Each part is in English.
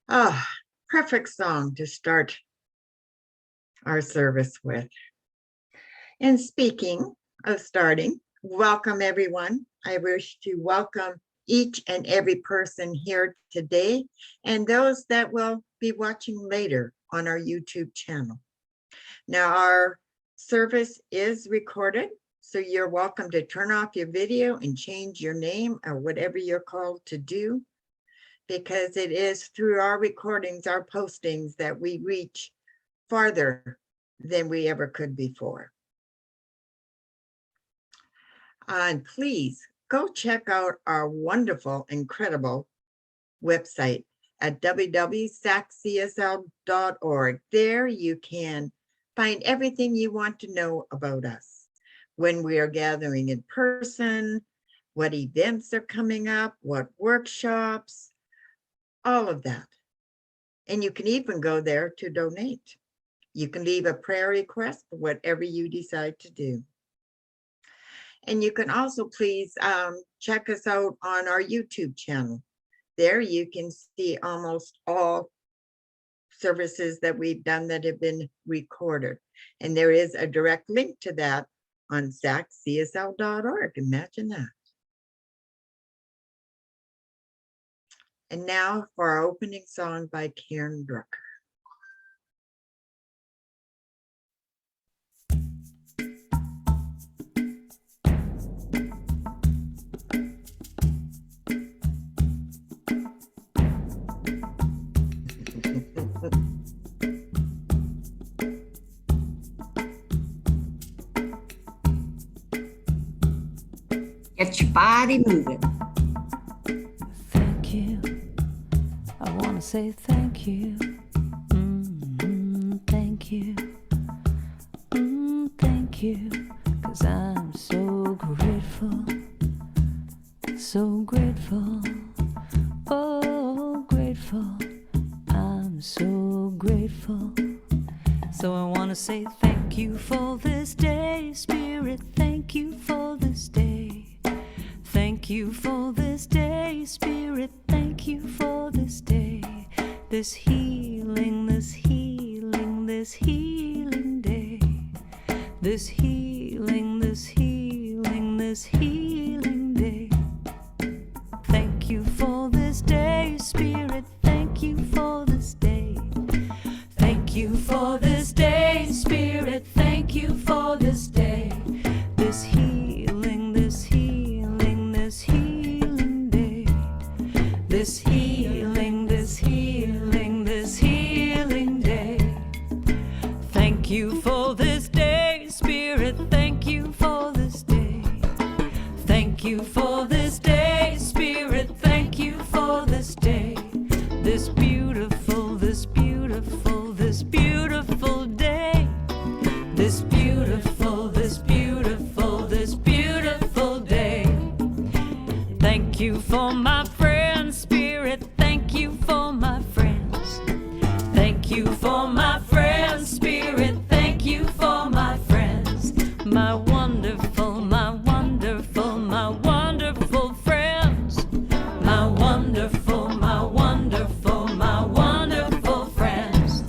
Ah, perfect song to start our service with. And speaking of starting, welcome everyone. I wish to welcome each and every person here today and those that will be watching later on our YouTube channel. Now, our service is recorded, so you're welcome to turn off your video and change your name or whatever you're called to do, because it is through our recordings, our postings, that we reach farther than we ever could before. And please go check out our wonderful, incredible website at www.saccsl.org. There you can find everything you want to know about us, when we are gathering in person, what events are coming up, what workshops, all of that. And you can even go there to donate. You can leave a prayer request for whatever you decide to do. And you can also please check us out on our YouTube channel. There you can see almost all services that we've done that have been recorded. And there is a direct link to that on saccsl.org. Imagine that. And now for our opening song by Karen Drucker. Get your body moving. Thank you. I want to say thank you. Thank you. Thank you. 'Cause I'm so grateful. So grateful. Oh, grateful. I'm so grateful. So I want to say thank you for this day, Spirit. Thank you for this day. Thank you for this day, Spirit. Thank you for this day. This healing, this healing, this healing day. This healing, this healing, this healing day. Thank you for this day, Spirit. Thank you for this day. Thank you for this day, Spirit. Thank you for this day. This healing, this healing, this healing day. This healing, this healing, this healing day. Thank you for this day, Spirit. Thank you for this day. Thank you for this day, Spirit. Thank you for this day. This beautiful, this beautiful, this beautiful day. This beautiful, this beautiful, this beautiful day. Thank you for my friends, Spirit. Thank you for my friends. Thank you for my friends, Spirit. Thank you for my friends. My wonderful, my wonderful, my wonderful friends. My wonderful, my wonderful, my wonderful friends.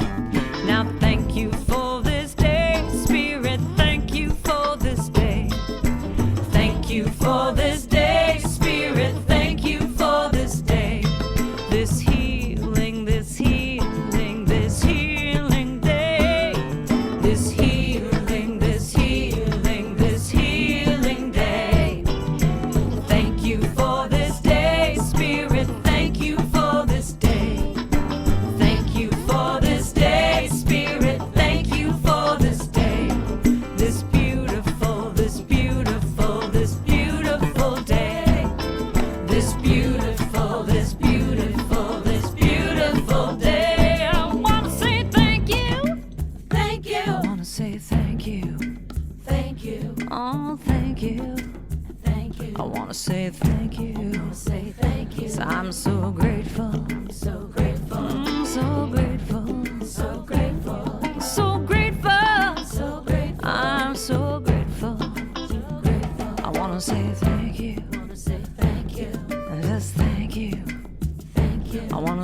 Now thank you for this day, Spirit. Thank you for this day. Thank you for this day, Spirit. Thank you for this day. This healing, this healing, this healing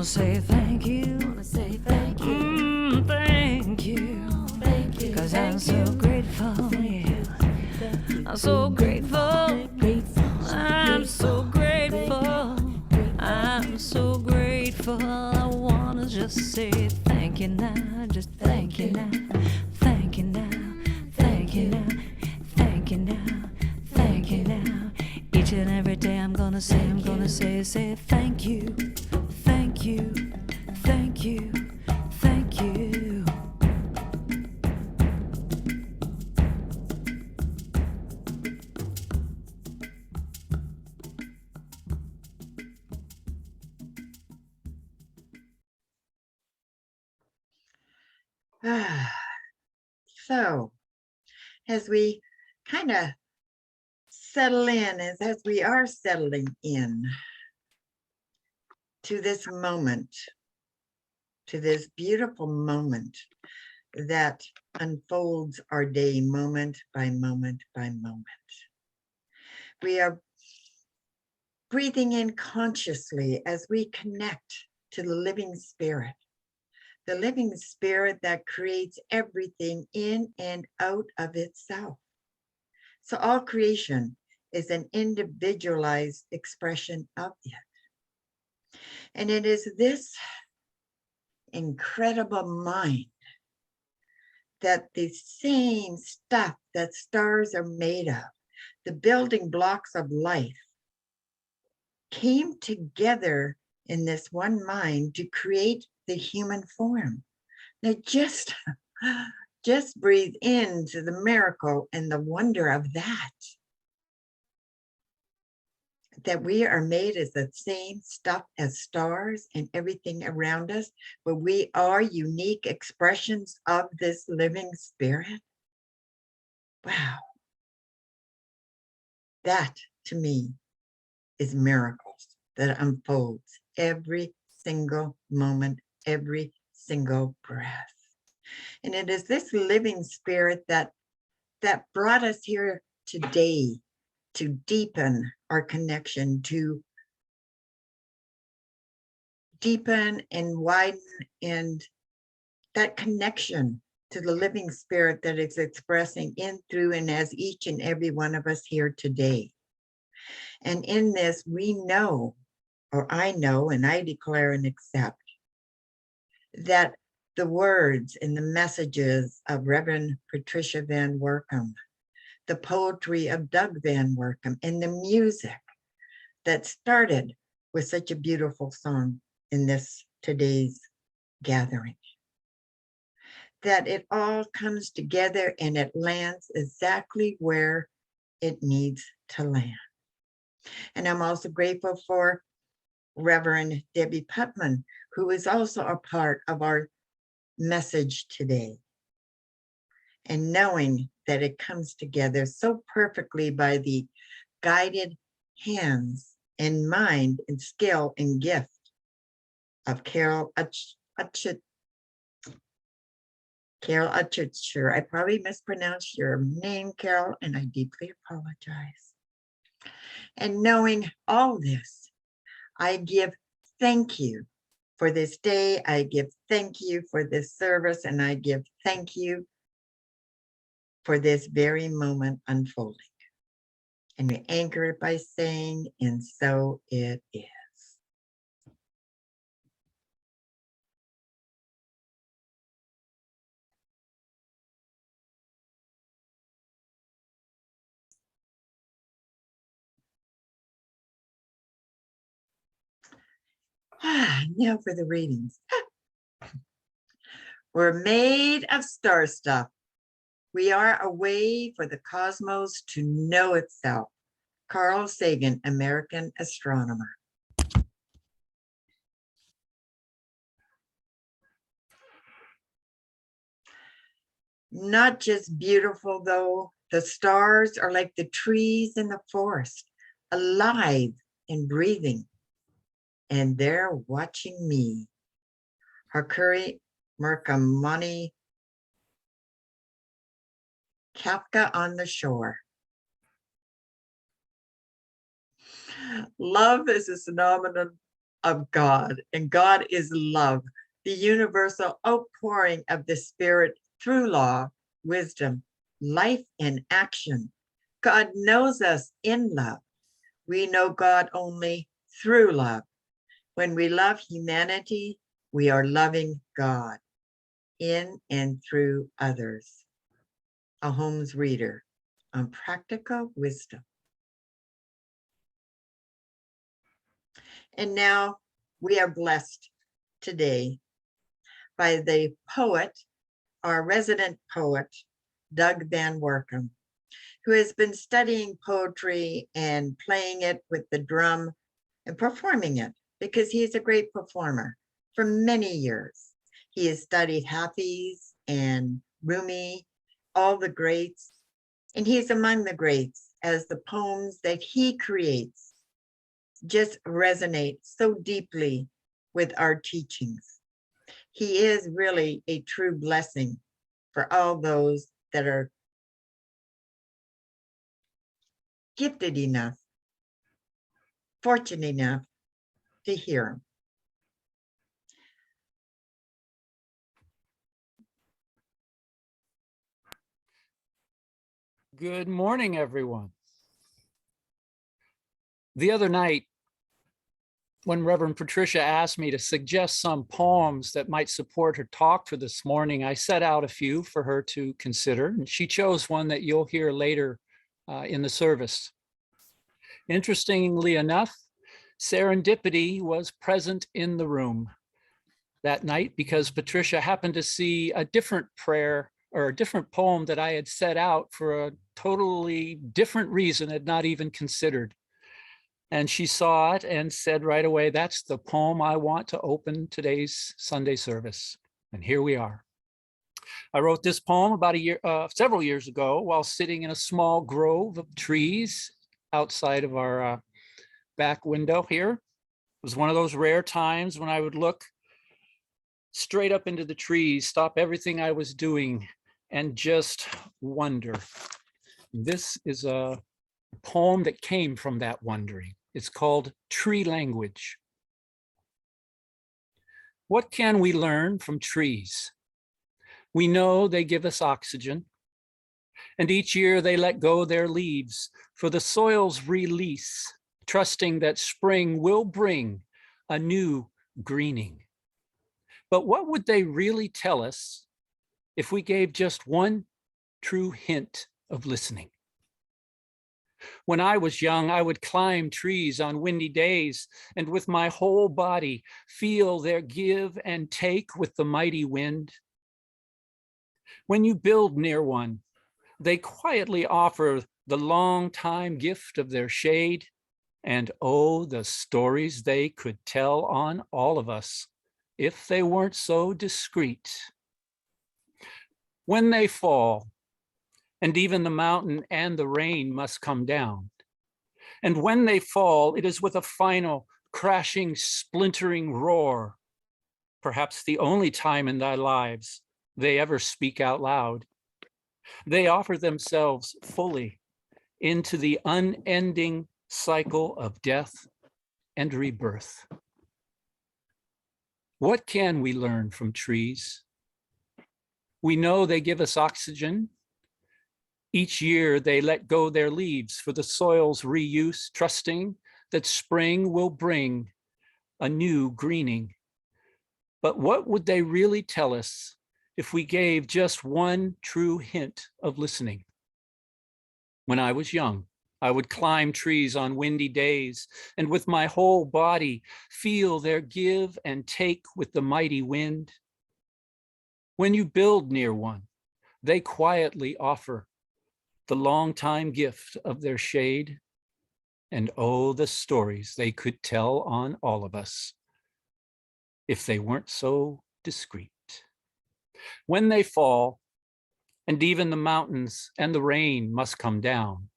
wanna say thank you. Thank you. Cause I'm so grateful, yeah. I'm so grateful. I'm so grateful. I'm so grateful. I wanna just say thank you now. Just thank you now. Thank you now. Thank you now. Thank you now. Thank you now. Each and every day I'm gonna say thank you. Thank you. Thank you. Thank you. So, as we kind of settle in, as we are settling in to this moment, to this beautiful moment that unfolds our day moment by moment by moment. We are breathing in consciously as we connect to the living spirit that creates everything in and out of itself. So all creation is an individualized expression of it. And it is this incredible mind that the same stuff that stars are made of, the building blocks of life, came together in this one mind to create the human form. Now just breathe into the miracle and the wonder of that we are made as the same stuff as stars and everything around us, but we are unique expressions of this living spirit. Wow. That to me is miracles that unfolds every single moment, every single breath. And it is this living spirit that brought us here today to deepen our connection, to deepen and widen and that connection to the living spirit that is expressing in, through, and as each and every one of us here today. And in this, we know, or I know, and I declare and accept that the words and the messages of Reverend Patricia VanWoerkom, the poetry of Doug VanWoerkom, and the music that started with such a beautiful song in this today's gathering, that it all comes together and it lands exactly where it needs to land. And I'm also grateful for Reverend Debbie Putnam, who is also a part of our message today. And knowing that it comes together so perfectly by the guided hands and mind and skill and gift of Carol Utchitzer. I probably mispronounced your name, Carol, and I deeply apologize. And knowing all this, I give thank you for this day. I give thank you for this service, and I give thank you for this very moment unfolding. And we anchor it by saying, and so it is. Now for the readings. We're made of star stuff. We are a way for the cosmos to know itself. Carl Sagan, American astronomer. Not just beautiful, though. The stars are like the trees in the forest, alive and breathing. And they're watching me. Hakuri Murakami, Kafka on the Shore. Love is a phenomenon of God, and God is love, the universal outpouring of the Spirit through law, wisdom, life, and action. God knows us in love. We know God only through love. When we love humanity, we are loving God in and through others. A Holmes Reader on practical wisdom. And now we are blessed today by the poet, our resident poet, Doug VanWoerkom, who has been studying poetry and playing it with the drum and performing it because he is a great performer for many years. He has studied Hafiz and Rumi, all the greats, and he's among the greats as the poems that he creates just resonate so deeply with our teachings. He is really a true blessing for all those that are gifted enough, fortunate enough to hear him. Good morning, everyone. The other night, when Reverend Patricia asked me to suggest some poems that might support her talk for this morning, I set out a few for her to consider, and she chose one that you'll hear later in the service. Interestingly enough, serendipity was present in the room that night because Patricia happened to see a different prayer or a different poem that I had set out for a totally different reason, had not even considered. And she saw it and said right away, that's the poem I want to open today's Sunday service. And here we are. I wrote this poem about several years ago while sitting in a small grove of trees outside of our back window here. It was one of those rare times when I would look straight up into the trees, stop everything I was doing, and just wonder. This is a poem that came from that wondering. It's called Tree Language. What can we learn from trees? We know they give us oxygen, and each year they let go their leaves for the soil's release, trusting that spring will bring a new greening. But what would they really tell us if we gave just one true hint of listening? When I was young, I would climb trees on windy days and with my whole body feel their give and take with the mighty wind. When you build near one, they quietly offer the long time gift of their shade, and oh, the stories they could tell on all of us if they weren't so discreet. When they fall, and even the mountain and the rain must come down. And when they fall, it is with a final crashing, splintering roar, perhaps the only time in their lives they ever speak out loud. They offer themselves fully into the unending cycle of death and rebirth. What can we learn from trees? We know they give us oxygen. Each year they let go their leaves for the soil's reuse, trusting that spring will bring a new greening. But what would they really tell us if we gave just one true hint of listening? When I was young, I would climb trees on windy days and with my whole body feel their give and take with the mighty wind. When you build near one, they quietly offer the long-time gift of their shade, and oh, the stories they could tell on all of us if they weren't so discreet. When they fall, and even the mountains and the rain must come down,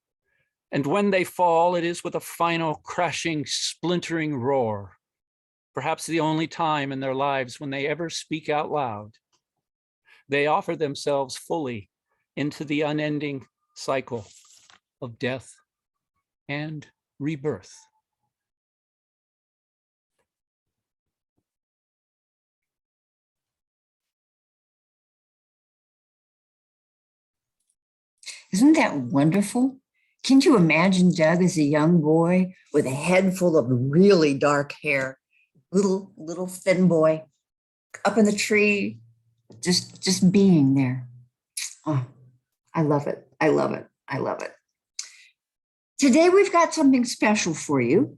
and when they fall, it is with a final crashing, splintering roar, perhaps the only time in their lives when they ever speak out loud. They offer themselves fully into the unending cycle of death and rebirth. Isn't that wonderful? Can you imagine Doug as a young boy with a head full of really dark hair, little thin boy up in the tree, just being there? Oh, I love it. I love it. I love it. Today we've got something special for you.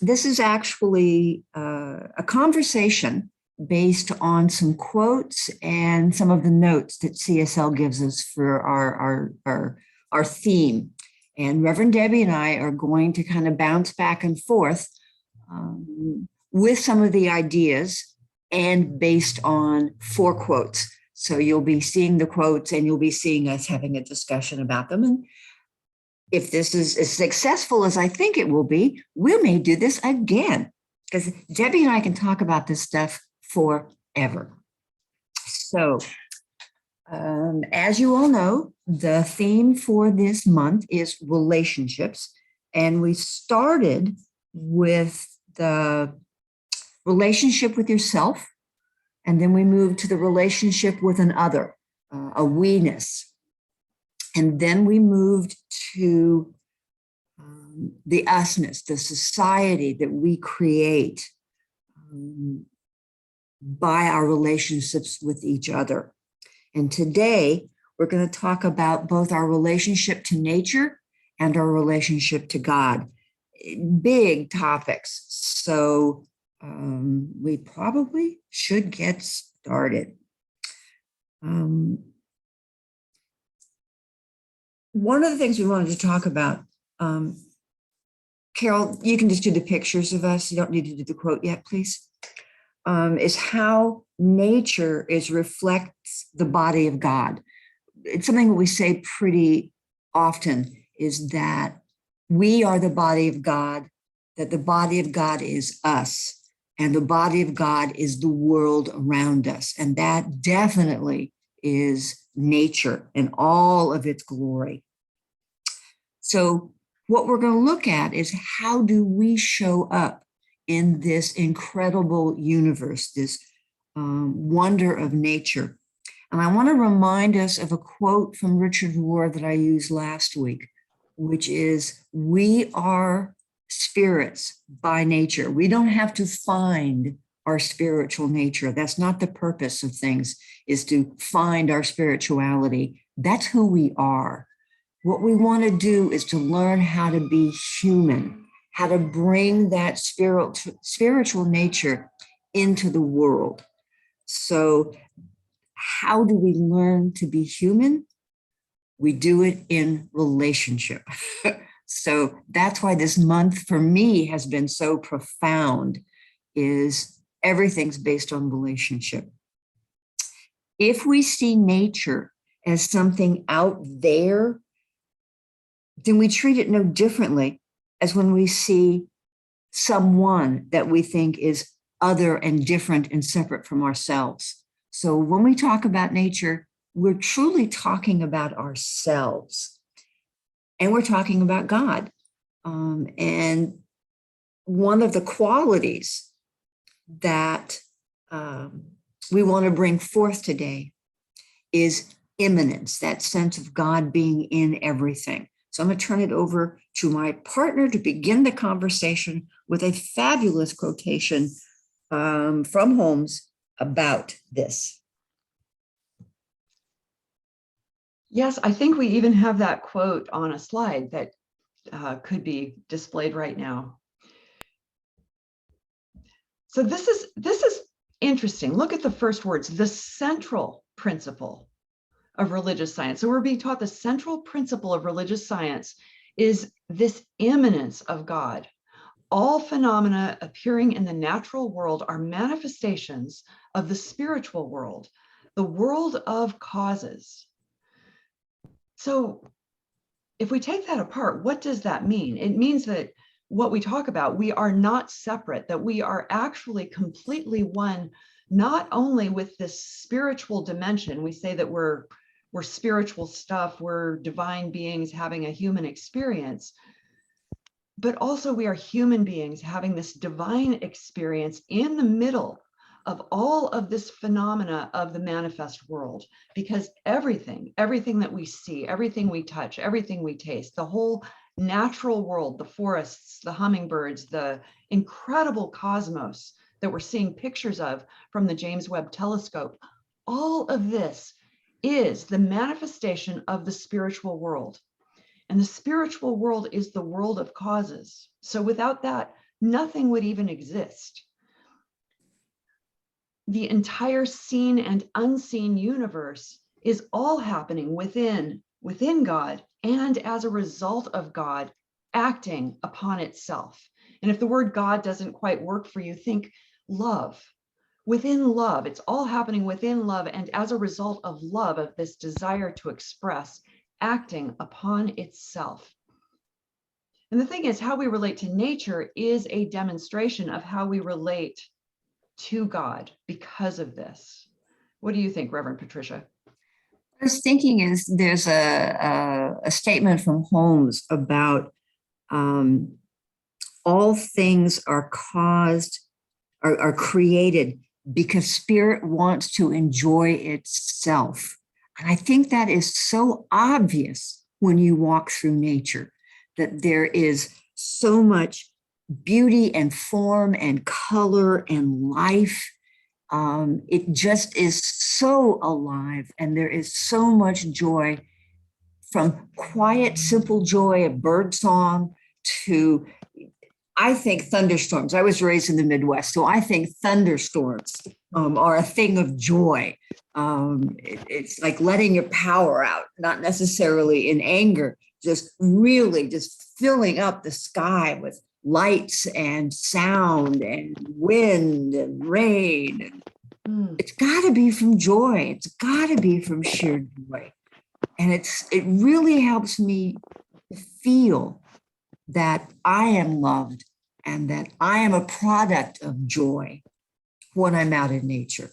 This is actually a conversation based on some quotes and some of the notes that CSL gives us for our theme. And Reverend Debbie and I are going to kind of bounce back and forth with some of the ideas and based on 4 quotes. So you'll be seeing the quotes and you'll be seeing us having a discussion about them. And if this is as successful as I think it will be, we may do this again, because Debbie and I can talk about this stuff forever. So as you all know, the theme for this month is relationships. And we started with the relationship with yourself. And then we moved to the relationship with another, a we-ness. And then we moved to the usness, the society that we create by our relationships with each other. And today we're going to talk about both our relationship to nature and our relationship to God. Big topics. So we probably should get started. One of the things we wanted to talk about, Carol, you can just do the pictures of us. You don't need to do the quote yet, please. Is how nature reflects the body of God. It's something that we say pretty often, is that we are the body of God, that the body of God is us, and the body of God is the world around us. And that definitely is nature in all of its glory. So what we're going to look at is, how do we show up in this incredible universe, this wonder of nature? And I want to remind us of a quote from Richard Rohr that I used last week, which is, we are spirits by nature. We don't have to find our spiritual nature. That's not the purpose of things, is to find our spirituality. That's who we are. What we want to do is to learn how to be human, how to bring that spiritual nature into the world. So how do we learn to be human? We do it in relationship. So that's why this month for me has been so profound, is everything's based on relationship. If we see nature as something out there, then we treat it no differently as when we see someone that we think is other and different and separate from ourselves. So when we talk about nature, we're truly talking about ourselves, and we're talking about God. And one of the qualities that we want to bring forth today is immanence, that sense of God being in everything. So I'm going to turn it over to my partner to begin the conversation with a fabulous quotation from Holmes about this. Yes, I think we even have that quote on a slide that could be displayed right now. So this is interesting. Look at the first words, the central principle of religious science. So we're being taught the central principle of religious science is this immanence of God. All phenomena appearing in the natural world are manifestations of the spiritual world, the world of causes. So if we take that apart, what does that mean? It means that what we talk about, we are not separate, that we are actually completely one, not only with this spiritual dimension. We say that we're spiritual stuff, we're divine beings having a human experience, but also we are human beings having this divine experience in the middle of all of this phenomena of the manifest world, because everything that we see, everything we touch, everything we taste, the whole natural world, the forests, the hummingbirds, the incredible cosmos that we're seeing pictures of from the James Webb Telescope, all of this is the manifestation of the spiritual world. And the spiritual world is the world of causes. So without that, nothing would even exist. The entire seen and unseen universe is all happening within God, and as a result of God acting upon itself. And if the word God doesn't quite work for you, think love. Within love, it's all happening within love, and as a result of love, of this desire to express, acting upon itself. And the thing is, how we relate to nature is a demonstration of how we relate to God because of this. What do you think, Reverend Patricia? I was thinking is there's a statement from Holmes about all things are created because spirit wants to enjoy itself. And I think that is so obvious when you walk through nature, that there is so much beauty and form and color and life. It just is so alive, and there is so much joy, from quiet, simple joy of birdsong to, I think, thunderstorms. I was raised in the Midwest, so I think thunderstorms are a thing of joy. It's like letting your power out, not necessarily in anger, just really just filling up the sky with lights and sound and wind and rain. It's got to be from joy. It's got to be from sheer joy. And it really helps me feel that I am loved and that I am a product of joy when I'm out in nature.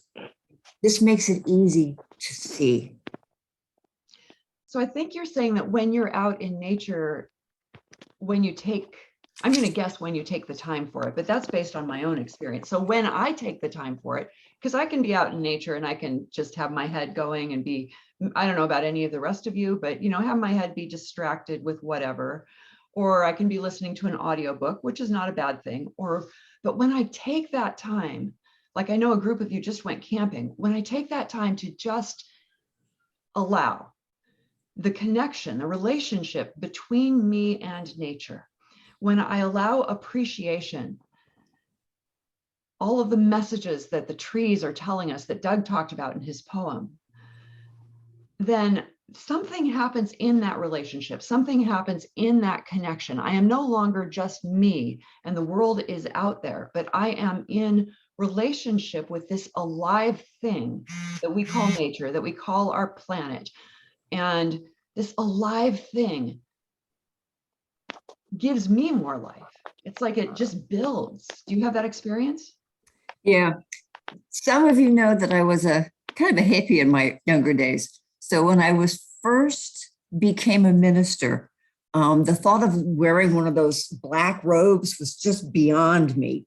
This makes it easy to see. So I think you're saying that when you're out in nature, when you take, I'm going to guess when you take the time for it, but that's based on my own experience. So when I take the time for it, because I can be out in nature and I can just have my head going and be, I don't know about any of the rest of you, but, you know, have my head be distracted with whatever, or I can be listening to an audiobook, which is not a bad thing. But when I take that time, like I know a group of you just went camping, when I take that time to just allow the connection, the relationship between me and nature, when I allow appreciation, all of the messages that the trees are telling us that Doug talked about in his poem, then something happens in that relationship, something happens in that connection. I am no longer just me and the world is out there, but I am in relationship with this alive thing that we call nature, that we call our planet. And this alive thing gives me more life. It's like it just builds. Do you have that experience? Yeah. Some of you know that I was a kind of a hippie in my younger days. So when I was first became a minister, the thought of wearing one of those black robes was just beyond me.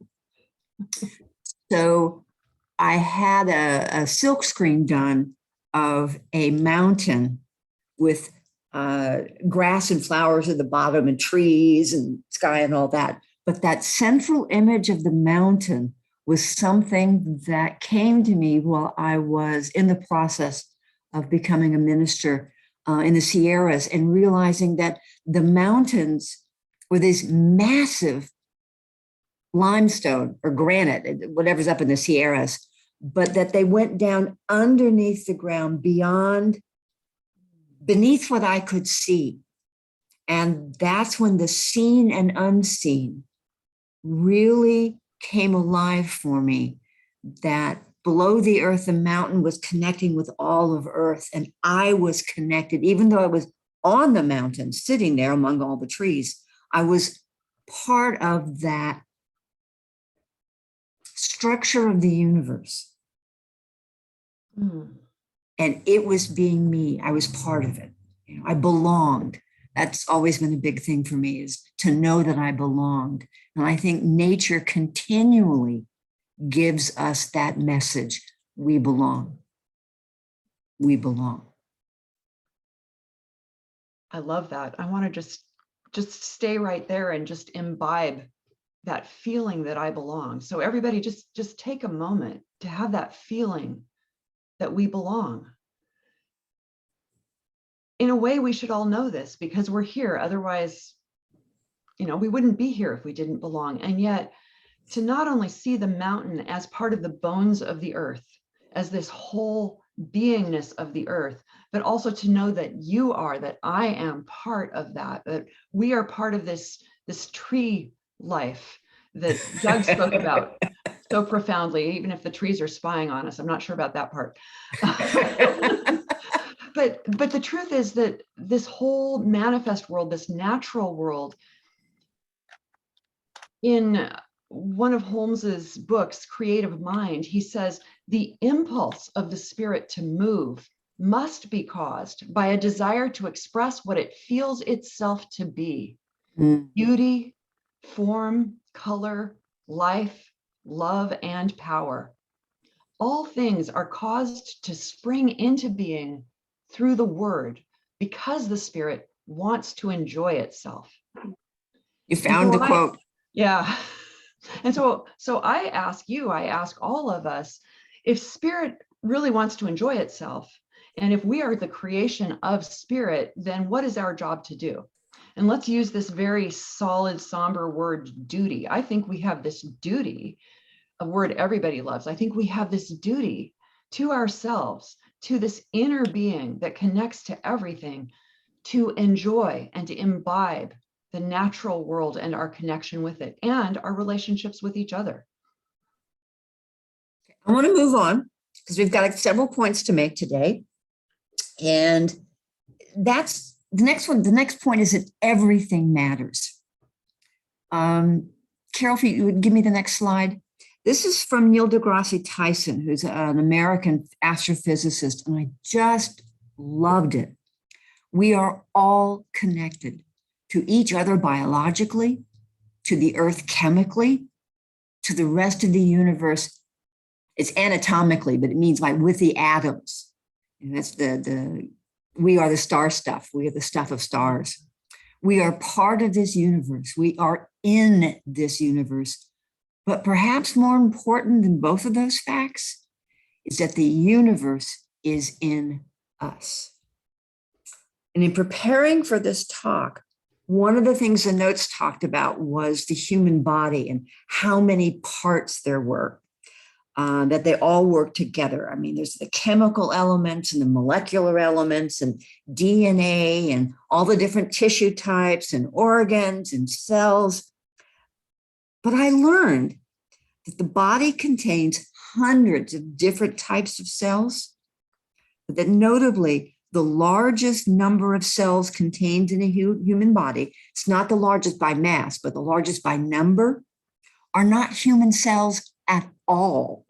So I had a silk screen done of a mountain with grass and flowers at the bottom and trees and sky and all that. But that central image of the mountain was something that came to me while I was in the process of becoming a minister in the Sierras, and realizing that the mountains were this massive limestone or granite, whatever's up in the Sierras, but that they went down underneath the ground beneath what I could see. And that's when the seen and unseen really came alive for me, that below the earth, the mountain was connecting with all of earth, and I was connected, even though I was on the mountain, sitting there among all the trees. I was part of that structure of the universe. And it was being me. I was part of it. You know, I belonged. That's always been a big thing for me, is to know that I belonged. And I think nature continually gives us that message. We belong. We belong. I love that. I want to just stay right there and just imbibe that feeling that I belong. So everybody just take a moment to have that feeling that we belong. In a way, we should all know this because we're here. Otherwise, we wouldn't be here if we didn't belong. And yet, to not only see the mountain as part of the bones of the earth, as this whole beingness of the earth, but also to know that that I am part of that we are part of this tree life that Doug spoke about so profoundly, even if the trees are spying on us. I'm not sure about that part. But the truth is that this whole manifest world, this natural world, in one of Holmes's books, Creative Mind, he says the impulse of the spirit to move must be caused by a desire to express what it feels itself to be. Beauty, form, color, life, love, and power. All things are caused to spring into being through the word because the spirit wants to enjoy itself. You found the quote. Yeah. And so I ask all of us, if spirit really wants to enjoy itself, and if we are the creation of spirit, then what is our job to do? And let's use this very solid, somber word, duty. I think we have this duty, a word everybody loves. I think we have this duty to ourselves, to this inner being that connects to everything, to enjoy and to imbibe the natural world and our connection with it and our relationships with each other. I want to move on because we've got several points to make today. And that's the next one. The next point is that everything matters. Carol, if you would give me the next slide. This is from Neil deGrasse Tyson, who's an American astrophysicist, and I just loved it. We are all connected to each other biologically, to the earth chemically, to the rest of the universe. It's anatomically, but it means with the atoms. And that's we are the star stuff. We are the stuff of stars. We are part of this universe. We are in this universe. But perhaps more important than both of those facts is that the universe is in us. And in preparing for this talk, one of the things the notes talked about was the human body and how many parts there were, that they all work together. I mean, there's the chemical elements and the molecular elements and DNA and all the different tissue types and organs and cells. But I learned that the body contains hundreds of different types of cells, but that notably the largest number of cells contained in a human body, it's not the largest by mass, but the largest by number, are not human cells at all.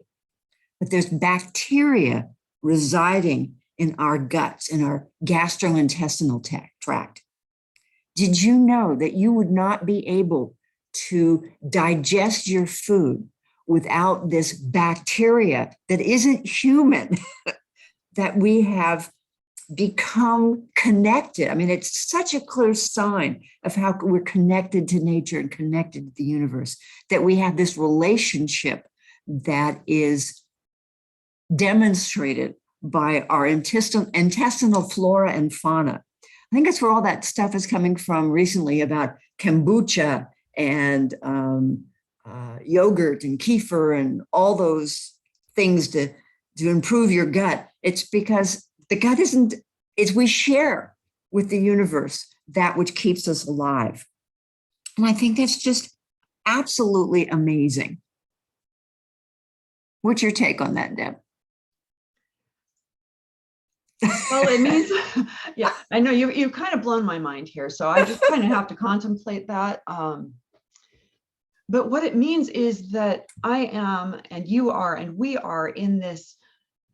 But there's bacteria residing in our guts, in our gastrointestinal tract. Did you know that you would not be able to digest your food without this bacteria that isn't human, that we have become connected? I mean, it's such a clear sign of how we're connected to nature and connected to the universe, that we have this relationship that is demonstrated by our intestinal flora and fauna. I think that's where all that stuff is coming from recently about kombucha and yogurt and kefir and all those things to improve your gut. It's because the gut we share with the universe that which keeps us alive. And I think that's just absolutely amazing. What's your take on that, Deb? Well, it means, yeah, I know you've kind of blown my mind here, so I just kind of have to contemplate that. But what it means is that I am, and you are, and we are in this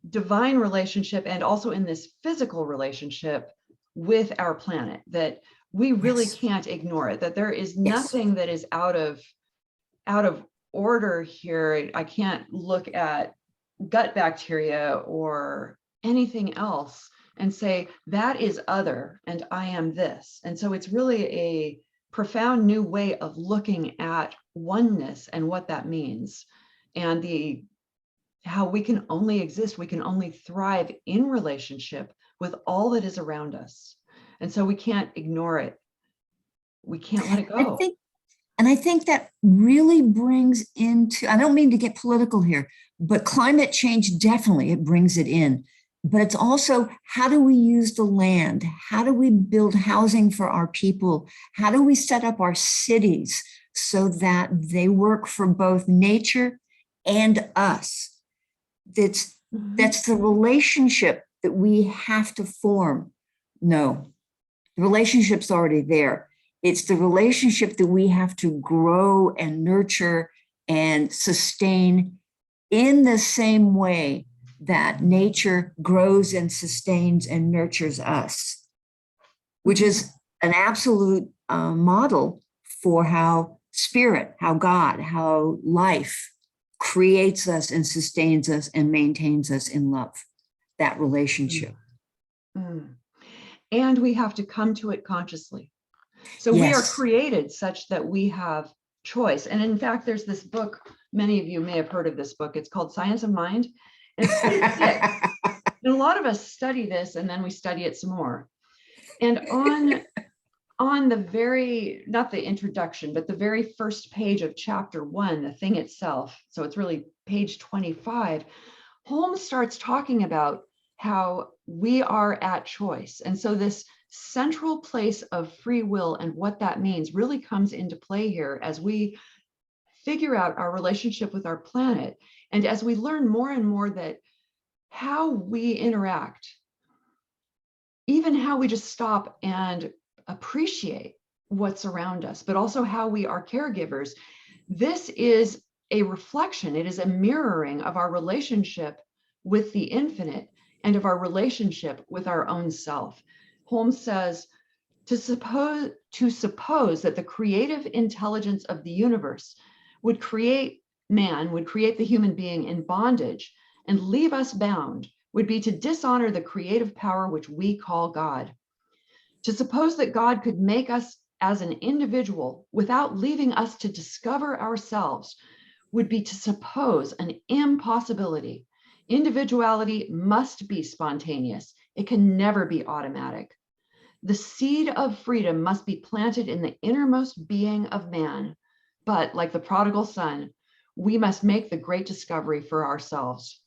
divine relationship and also in this physical relationship with our planet, that we really can't ignore it, that there is nothing that is out of order here. I can't look at gut bacteria or anything else and say that is other and I am this. And so it's really a profound new way of looking at oneness and what that means, and how we can only exist, we can only thrive in relationship with all that is around us. And so we can't ignore it. We can't let it I go. think that really brings into, I don't mean to get political here, but climate change, definitely it brings it in. But it's also, how do we use the land? How do we build housing for our people? How do we set up our cities so that they work for both nature and us? That's the relationship that we have to form. No, the relationship's already there. It's the relationship that we have to grow and nurture and sustain in the same way that nature grows and sustains and nurtures us, which is an absolute model for how spirit, how God, how life creates us and sustains us and maintains us in love, that relationship. And we have to come to it consciously. So we are created such that we have choice. And in fact, there's this book, many of you may have heard of this book. It's called Science of Mind. And it's pretty thick. And a lot of us study this and then we study it some more. And on the very, not the introduction, but the very first page of chapter 1, the thing itself, so it's really page 25, Holmes starts talking about how we are at choice. And so this central place of free will and what that means really comes into play here as we figure out our relationship with our planet. And as we learn more and more that how we interact, even how we just stop and appreciate what's around us, but also how we are caregivers, this is a reflection, it is a mirroring of our relationship with the infinite and of our relationship with our own self. Holmes says, to suppose that the creative intelligence of the universe would create man, would create the human being in bondage and leave us bound, would be to dishonor the creative power which we call God. To suppose that God could make us as an individual without leaving us to discover ourselves would be to suppose an impossibility. Individuality must be spontaneous. It can never be automatic. The seed of freedom must be planted in the innermost being of man. But like the prodigal son, we must make the great discovery for ourselves.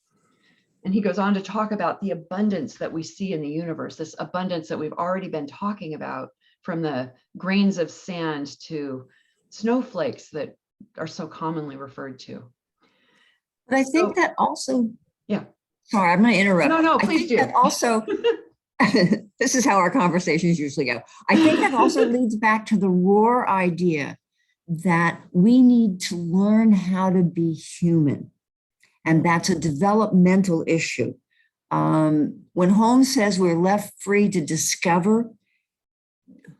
And he goes on to talk about the abundance that we see in the universe, this abundance that we've already been talking about, from the grains of sand to snowflakes that are so commonly referred to. But I think that also, yeah. Sorry, I'm going to interrupt. No, please do. That also, this is how our conversations usually go. I think that also leads back to the Roar idea that we need to learn how to be human. And that's a developmental issue. When Holmes says we're left free to discover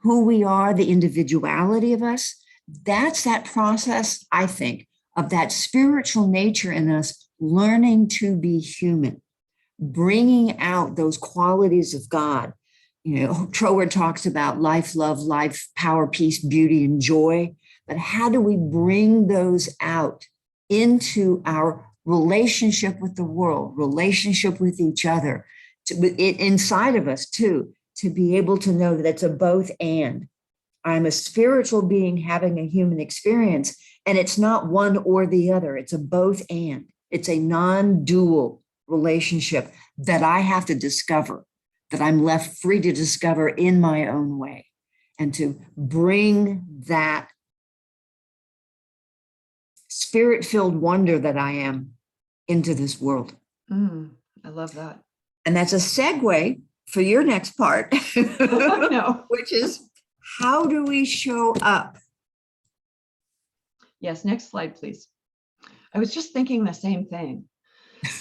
who we are, the individuality of us, that's that process, I think, of that spiritual nature in us learning to be human, bringing out those qualities of God. You know, Trower talks about life, love, life, power, peace, beauty, and joy. But how do we bring those out into our relationship with the world, relationship with each other, inside of us too, to be able to know that it's a both and. I'm a spiritual being having a human experience, and it's not one or the other. It's a both and. It's a non-dual relationship that I have to discover, that I'm left free to discover in my own way, and to bring that spirit-filled wonder that I am into this world. I love that. And that's a segue for your next part, No. which is, how do we show up? Yes, next slide, please. I was just thinking the same thing.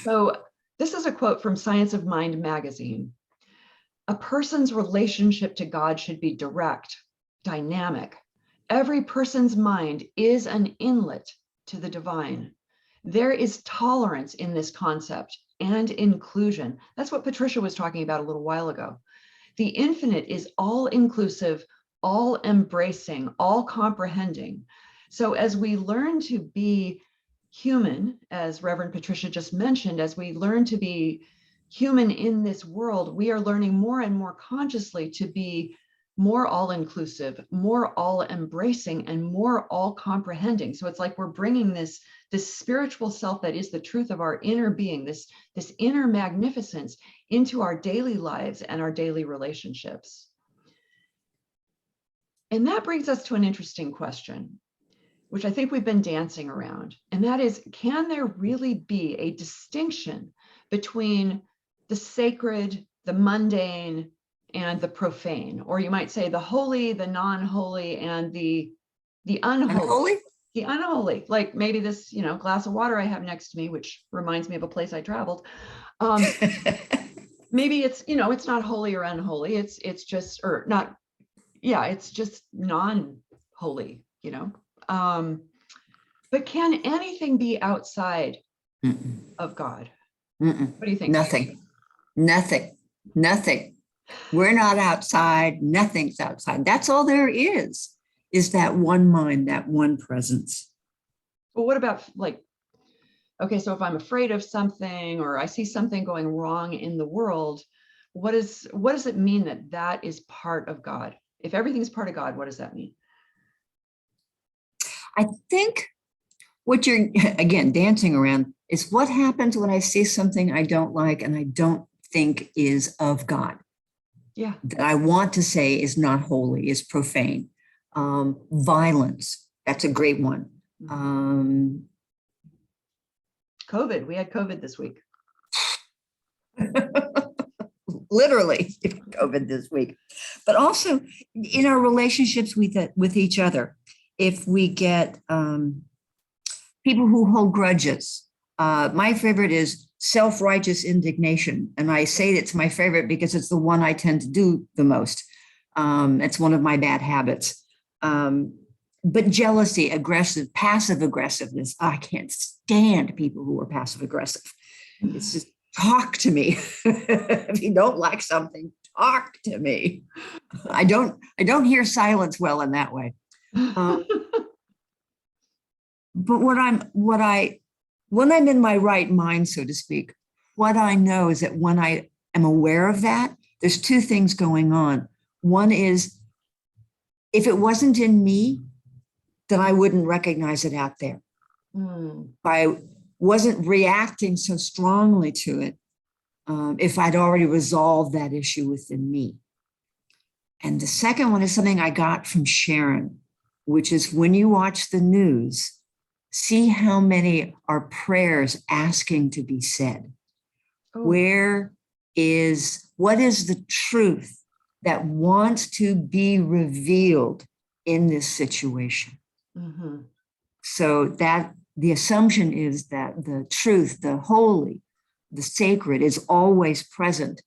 So this is a quote from Science of Mind magazine. A person's relationship to God should be direct, dynamic. Every person's mind is an inlet to the divine. There is tolerance in this concept and inclusion. That's what Patricia was talking about a little while ago. The infinite is all inclusive, all embracing, all comprehending. So as we learn to be human, as Reverend Patricia just mentioned, as we learn to be human in this world, we are learning more and more consciously to be more all-inclusive, more all-embracing, and more all-comprehending. So it's like we're bringing this spiritual self that is the truth of our inner being, this inner magnificence into our daily lives and our daily relationships. And that brings us to an interesting question, which I think we've been dancing around. And that is, can there really be a distinction between the sacred, the mundane, and the profane? Or you might say the holy, the non-holy, and the unholy. Unholy? The unholy, like maybe this, glass of water I have next to me, which reminds me of a place I traveled. Maybe it's, it's not holy or unholy. It's just, or not, yeah, it's just non-holy, but can anything be outside of God? What do you think? Nothing. We're not outside. Nothing's outside. That's all there is that one mind, that one presence. Well, what about okay, so if I'm afraid of something or I see something going wrong in the world, what does it mean that is part of God? If everything's part of God, what does that mean? I think what you're, again, dancing around is what happens when I see something I don't like and I don't think is of God. Yeah. That I want to say is not holy, is profane. Violence, that's a great one. COVID, we had COVID this week. Literally COVID this week. But also in our relationships with each other, if we get people who hold grudges. My favorite is self-righteous indignation. And I say it's my favorite because it's the one I tend to do the most. It's one of my bad habits. But jealousy, aggressive, passive aggressiveness. I can't stand people who are passive aggressive. It's just talk to me. If you don't like something, talk to me. I don't hear silence well in that way. But when I'm in my right mind, so to speak, what I know is that when I am aware of that, there's two things going on. One is, if it wasn't in me, then I wouldn't recognize it out there. If I wasn't reacting so strongly to it, if I'd already resolved that issue within me. And the second one is something I got from Sharon, which is when you watch the news, see how many are prayers asking to be said. Oh. What is the truth that wants to be revealed in this situation? Mm-hmm. So that the assumption is that the truth, the holy, the sacred is always present.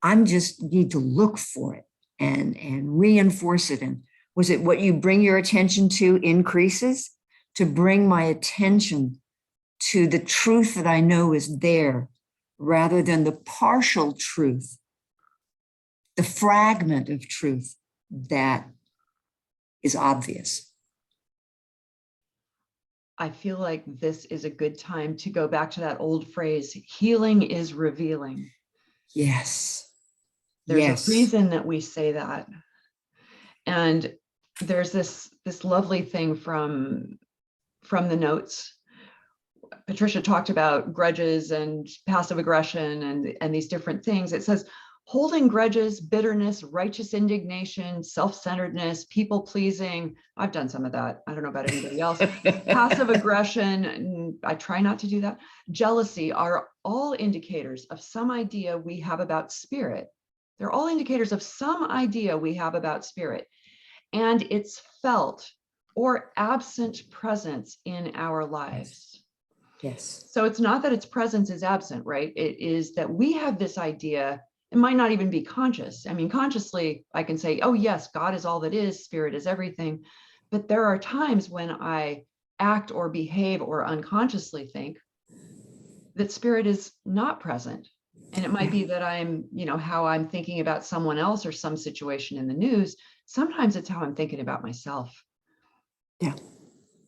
I just need to look for it and reinforce it. And was it what you bring your attention to increases? To bring my attention to the truth that I know is there, rather than the partial truth, the fragment of truth that is obvious. I feel like this is a good time to go back to that old phrase, healing is revealing. Yes. There's a reason that we say that. And there's this lovely thing from the notes. Patricia talked about grudges and passive aggression and these different things. It says, holding grudges, bitterness, righteous indignation, self-centeredness, people-pleasing. I've done some of that. I don't know about anybody else. Passive aggression, I try not to do that. Jealousy are all indicators of some idea we have about spirit. They're all indicators of some idea we have about spirit. And it's felt or absent presence in our lives. Yes. So it's not that its presence is absent, right? It is that we have this idea. It might not even be conscious. I mean, consciously, I can say, oh yes, God is all that is, spirit is everything. But there are times when I act or behave or unconsciously think that spirit is not present. And it might be that I'm, how I'm thinking about someone else or some situation in the news. Sometimes it's how I'm thinking about myself. Yeah.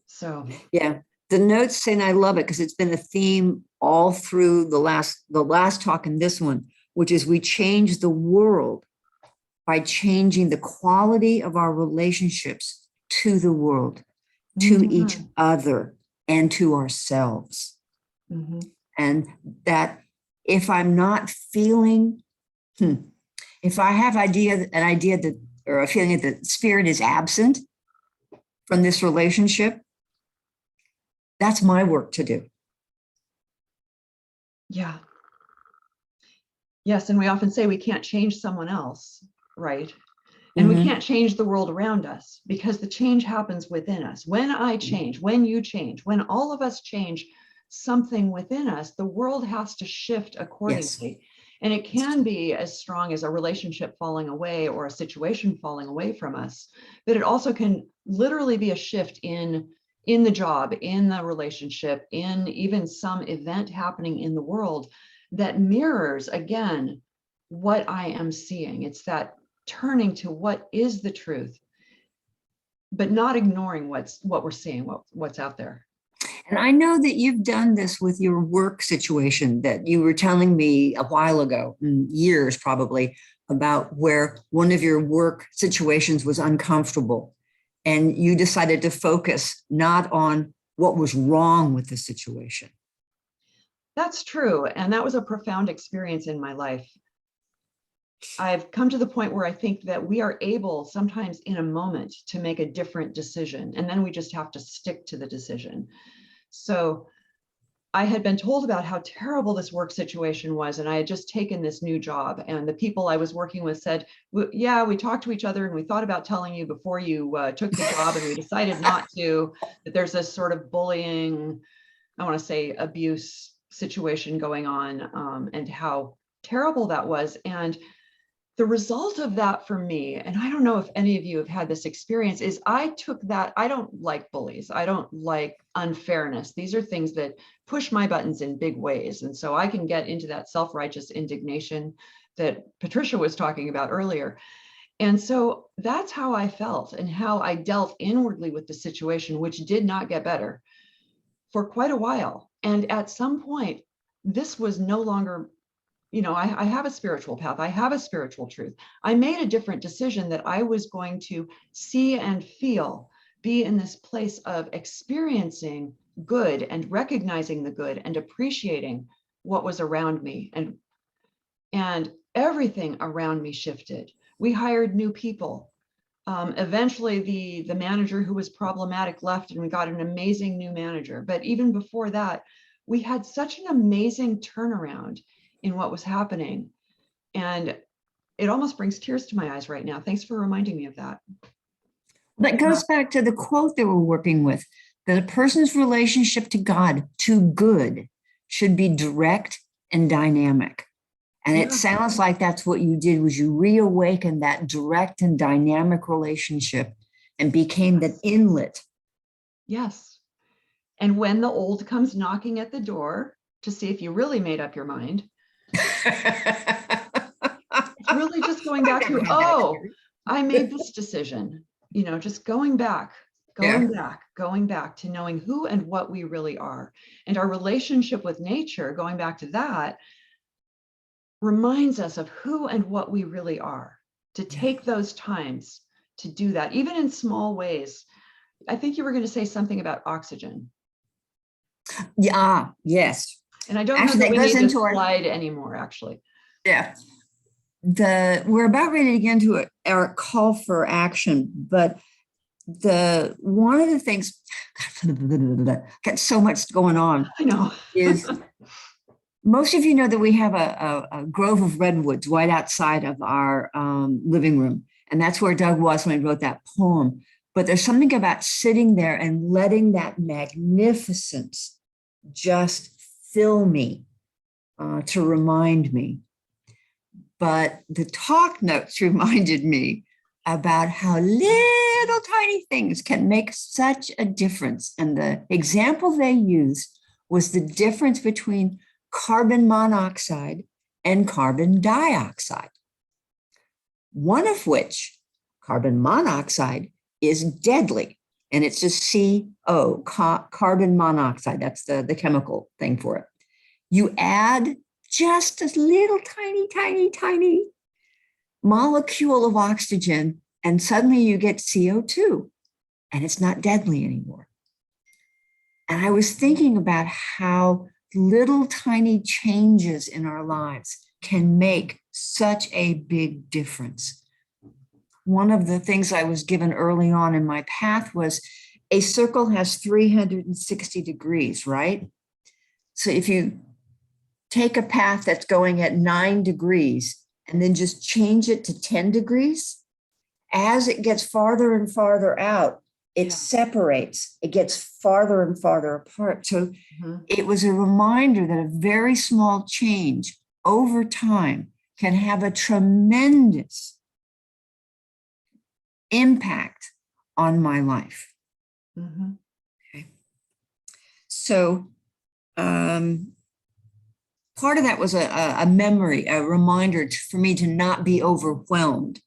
So, yeah. The notes saying I love it because it's been a theme all through the last talk and this one, which is we change the world by changing the quality of our relationships to the world, to each other, and to ourselves. And that if I'm not feeling, if I have an idea that, or a feeling that spirit is absent from this relationship, that's my work to do. Yeah. Yes. And we often say we can't change someone else, right? And we can't change the world around us because the change happens within us. When I change, when you change, when all of us change something within us, the world has to shift accordingly. Yes. And it can be as strong as a relationship falling away or a situation falling away from us, but it also can literally be a shift in the job, in the relationship, in even some event happening in the world that mirrors, again, what I am seeing. It's that turning to what is the truth, but not ignoring what we're seeing, what's out there. And I know that you've done this with your work situation that you were telling me a while ago, years probably, about where one of your work situations was uncomfortable. And you decided to focus not on what was wrong with the situation. That's true. And that was a profound experience in my life. I've come to the point where I think that we are able sometimes in a moment to make a different decision, and then we just have to stick to the decision. So I had been told about how terrible this work situation was, and I had just taken this new job, and the people I was working with said, yeah, we talked to each other and we thought about telling you before you took the job, and we decided not to, that there's this sort of bullying, I want to say abuse situation going on, and how terrible that was. And the result of that for me, and I don't know if any of you have had this experience, is I took that. I don't like bullies. I don't like unfairness. These are things that push my buttons in big ways. And so I can get into that self-righteous indignation that Patricia was talking about earlier. And so that's how I felt and how I dealt inwardly with the situation, which did not get better for quite a while. And at some point, this was no longer, I have a spiritual path. I have a spiritual truth. I made a different decision that I was going to see and feel, be in this place of experiencing good and recognizing the good and appreciating what was around me. And everything around me shifted. We hired new people. Eventually, the manager who was problematic left, and we got an amazing new manager. But even before that, we had such an amazing turnaround in what was happening. And it almost brings tears to my eyes right now. Thanks for reminding me of that. That goes back to the quote that we're working with, that a person's relationship to God, to good, should be direct and dynamic. And it sounds like that's what you did, was you reawakened that direct and dynamic relationship and became that inlet. Yes. And when the old comes knocking at the door to see if you really made up your mind, it's really just going back to, I made this decision, just going back to knowing who and what we really are. And our relationship with nature, going back to that, reminds us of who and what we really are, to take those times to do that, even in small ways. I think you were going to say something about oxygen. Yeah, yes. And I don't know that we need this slide anymore, actually. Yeah. We're about ready to get into our call for action, but one of the things, got so much going on. I know. Is most of you know that we have a grove of redwoods right outside of our living room. And that's where Doug was when he wrote that poem. But there's something about sitting there and letting that magnificence just fill me to remind me. But the talk notes reminded me about how little tiny things can make such a difference. And the example they used was the difference between carbon monoxide and carbon dioxide. One of which, carbon monoxide, is deadly. And it's just CO, carbon monoxide. That's the chemical thing for it. You add just a little tiny molecule of oxygen, and suddenly you get CO2, and it's not deadly anymore. And I was thinking about how little tiny changes in our lives can make such a big difference. One of the things I was given early on in my path was a circle has 360 degrees, right? So if you take a path that's going at 9 degrees and then just change it to 10 degrees, as it gets farther and farther out, it separates, it gets farther and farther apart. So it was a reminder that a very small change over time can have a tremendous impact on my life. Okay. So part of that was a memory, a reminder for me to not be overwhelmed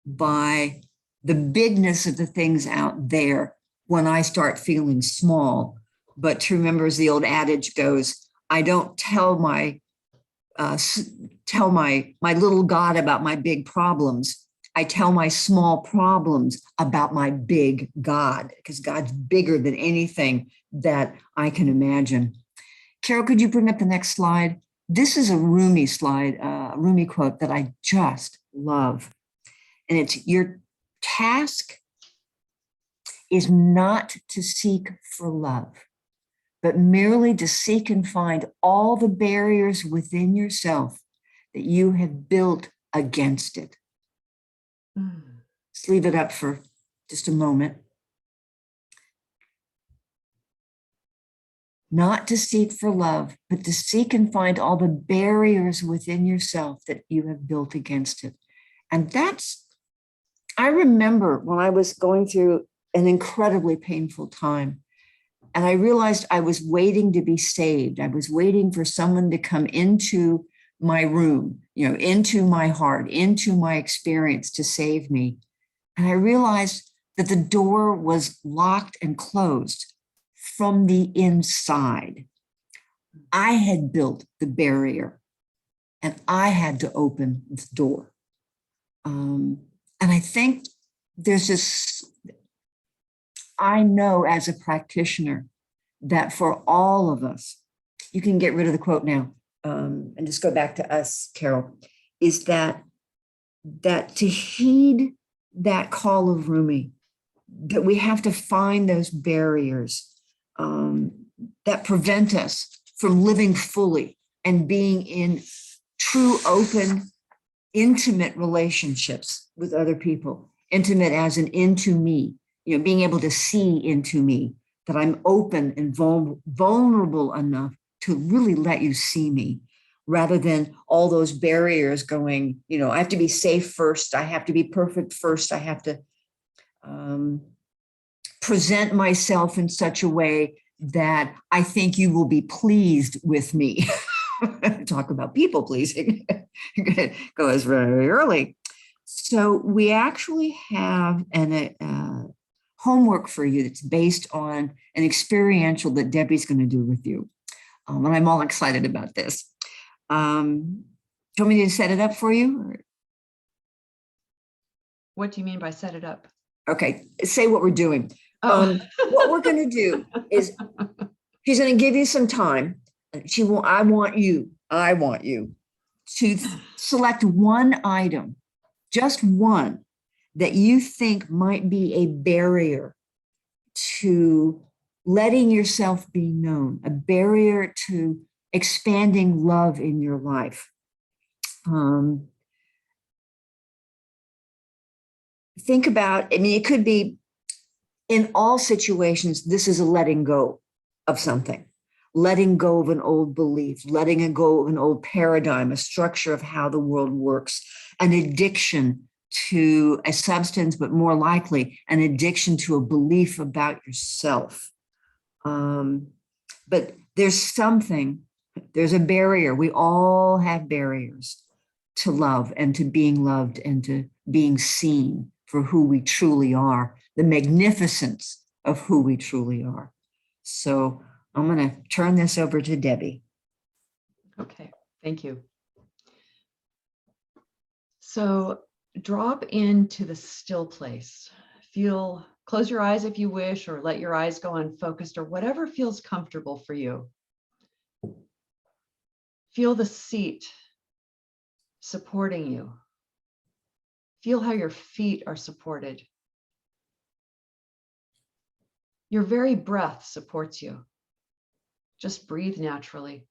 by the bigness of the things out there when I start feeling small, but to remember, as the old adage goes, I don't tell my little God about my big problems. I tell my small problems about my big God, because God's bigger than anything that I can imagine. Carol, could you bring up the next slide? This is a Rumi slide, Rumi quote that I just love. And it's, your task is not to seek for love, but merely to seek and find all the barriers within yourself that you have built against it. Let's leave it up for just a moment. Not to seek for love, but to seek and find all the barriers within yourself that you have built against it. And that's, I remember when I was going through an incredibly painful time, and I realized I was waiting to be saved. I was waiting for someone to come into my room, into my heart, into my experience to save me. And I realized that the door was locked and closed from the inside. I had built the barrier and I had to open the door. And I think there's this, I know as a practitioner that for all of us, you can get rid of the quote now and just go back to us, Carol, is that to heed that call of Rumi, that we have to find those barriers that prevent us from living fully and being in true, open, intimate relationships with other people. Intimate as in into me, being able to see into me, that I'm open and vulnerable enough to really let you see me, rather than all those barriers going, I have to be safe first, I have to be perfect first, I have to present myself in such a way that I think you will be pleased with me. Talk about people pleasing. Goes very early. So we actually have an homework for you that's based on an experiential that Debbie's going to do with you. And I'm all excited about this. Do you want me to set it up for you? Or? What do you mean by set it up? Okay, say what we're doing. What we're going to do is she's going to give you some time. I want you to select one item, just one, that you think might be a barrier to letting yourself be known, a barrier to expanding love in your life. Think about, it could be in all situations, this is a letting go of something, letting go of an old belief, letting go of an old paradigm, a structure of how the world works, an addiction to a substance, but more likely an addiction to a belief about yourself. But there's a barrier. We all have barriers to love and to being loved and to being seen for who we truly are, the magnificence of who we truly are. So I'm going to turn this over to Debbie. Okay, thank you. So drop into the still place. Close your eyes if you wish, or let your eyes go unfocused, or whatever feels comfortable for you. Feel the seat supporting you. Feel how your feet are supported. Your very breath supports you. Just breathe naturally.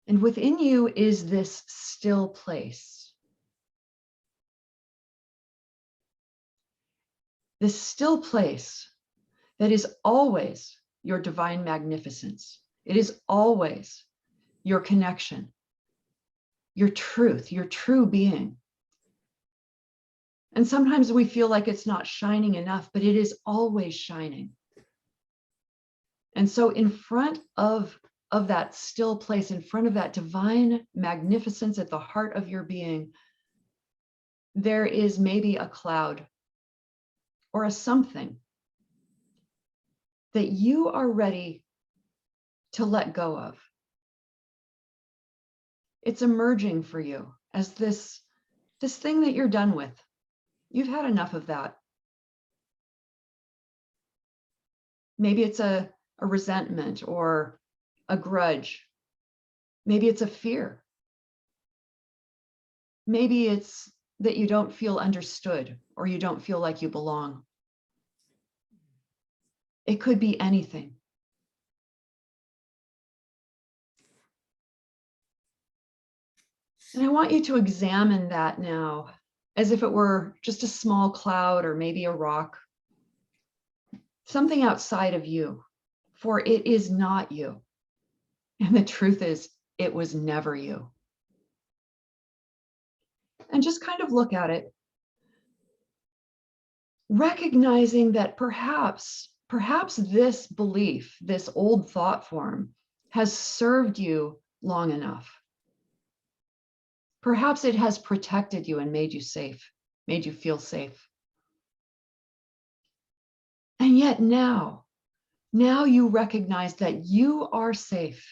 And within you is this still place. This still place that is always your divine magnificence. It is always your connection, your truth, your true being. And sometimes we feel like it's not shining enough, but it is always shining. And so in front of that still place, in front of that divine magnificence at the heart of your being, there is maybe a cloud or a something that you are ready to let go of. It's emerging for you as this thing that you're done with. You've had enough of that. Maybe it's a resentment or a grudge. Maybe it's a fear. Maybe it's that you don't feel understood or you don't feel like you belong. It could be anything. And I want you to examine that now as if it were just a small cloud or maybe a rock, something outside of you, for it is not you. And the truth is, it was never you. And just kind of look at it, recognizing that perhaps this belief, this old thought form, has served you long enough. Perhaps it has protected you and made you safe, made you feel safe. And yet now you recognize that you are safe.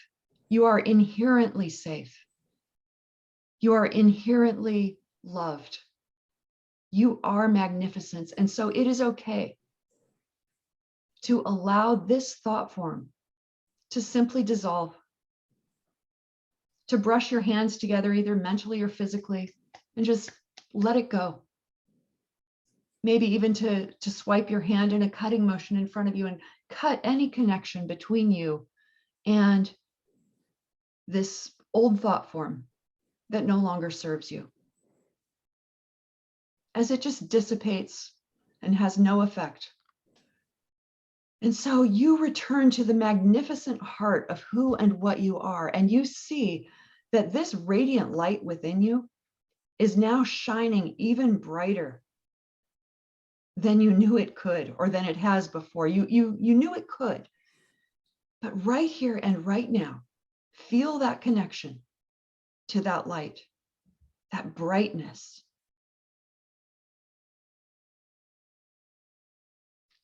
You are inherently safe. You are inherently loved. You are magnificence. And so it is okay to allow this thought form to simply dissolve, to brush your hands together, either mentally or physically, and just let it go. Maybe even to swipe your hand in a cutting motion in front of you and cut any connection between you and this old thought form that no longer serves you, as it just dissipates and has no effect. And so you return to the magnificent heart of who and what you are, and you see that this radiant light within you is now shining even brighter than you knew it could, or than it has before. You knew it could, but right here and right now, feel that connection to that light, that brightness.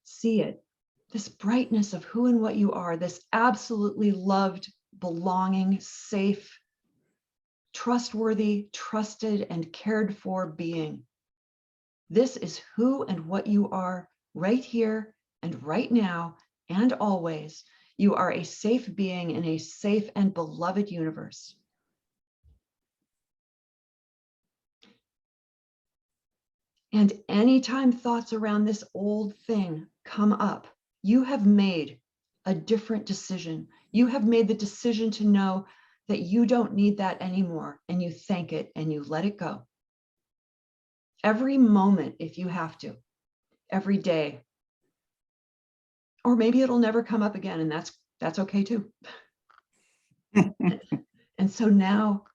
See it, this brightness of who and what you are, this absolutely loved, belonging, safe, trustworthy, trusted, and cared for being. This is who and what you are right here and right now and always. You are a safe being in a safe and beloved universe. And anytime thoughts around this old thing come up, you have made a different decision. You have made the decision to know that you don't need that anymore, and you thank it and you let it go. Every moment, if you have to, every day. Or maybe it'll never come up again, and that's okay too. And so now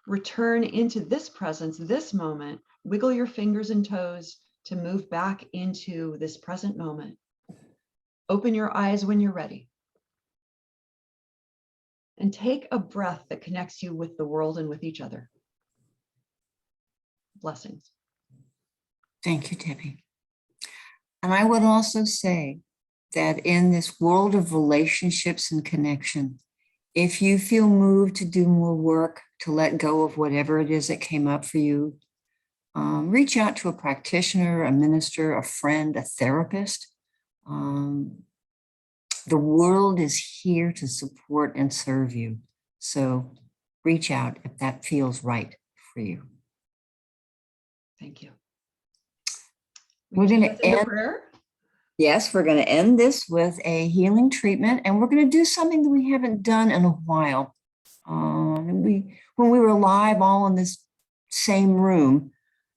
return into this presence, this moment, wiggle your fingers and toes to move back into this present moment. Open your eyes when you're ready. And take a breath that connects you with the world and with each other. Blessings. Thank you, Debbie. And I would also say that in this world of relationships and connection, if you feel moved to do more work, to let go of whatever it is that came up for you, reach out to a practitioner, a minister, a friend, a therapist. The world is here to support and serve you. So reach out if that feels right for you. Thank you. We're going to Let's end a end. prayer. Yes, we're going to end this with a healing treatment, and we're going to do something that we haven't done in a while. When we were live all in this same room,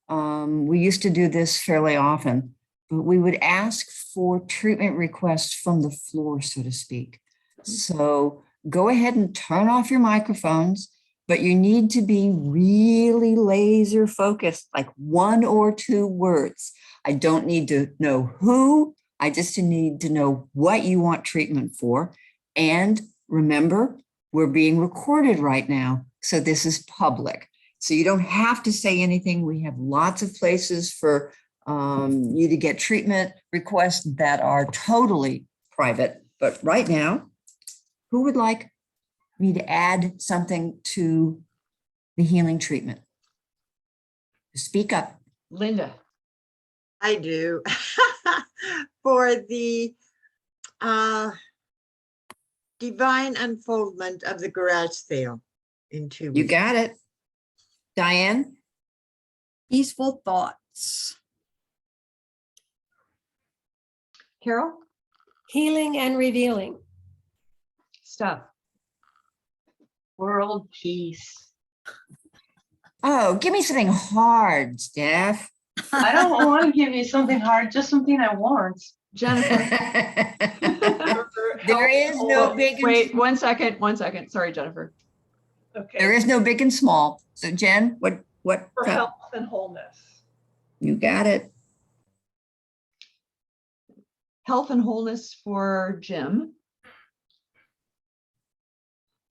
we used to do this fairly often, but we would ask for treatment requests from the floor, so to speak. So go ahead and turn off your microphones, but you need to be really laser focused, like 1 or 2 words. I don't need to know who, I just need to know what you want treatment for. And remember, we're being recorded right now, so this is public. So you don't have to say anything. We have lots of places for you to get treatment requests that are totally private. But right now, who would like me to add something to the healing treatment? Speak up. Linda. I do. For the divine unfoldment of the garage sale in 2 You weeks. got it. Diane? Peaceful thoughts. Carol. Healing and revealing. Steph. World peace. Oh, give me something hard, Steph. I don't want to give you something hard, just something I want. Jennifer. There is no big and Wait, 1 second, 1 second. Sorry, Jennifer. Okay. there is no big and small. So Jen, what For health and wholeness. you got it. Health and wholeness for Jim.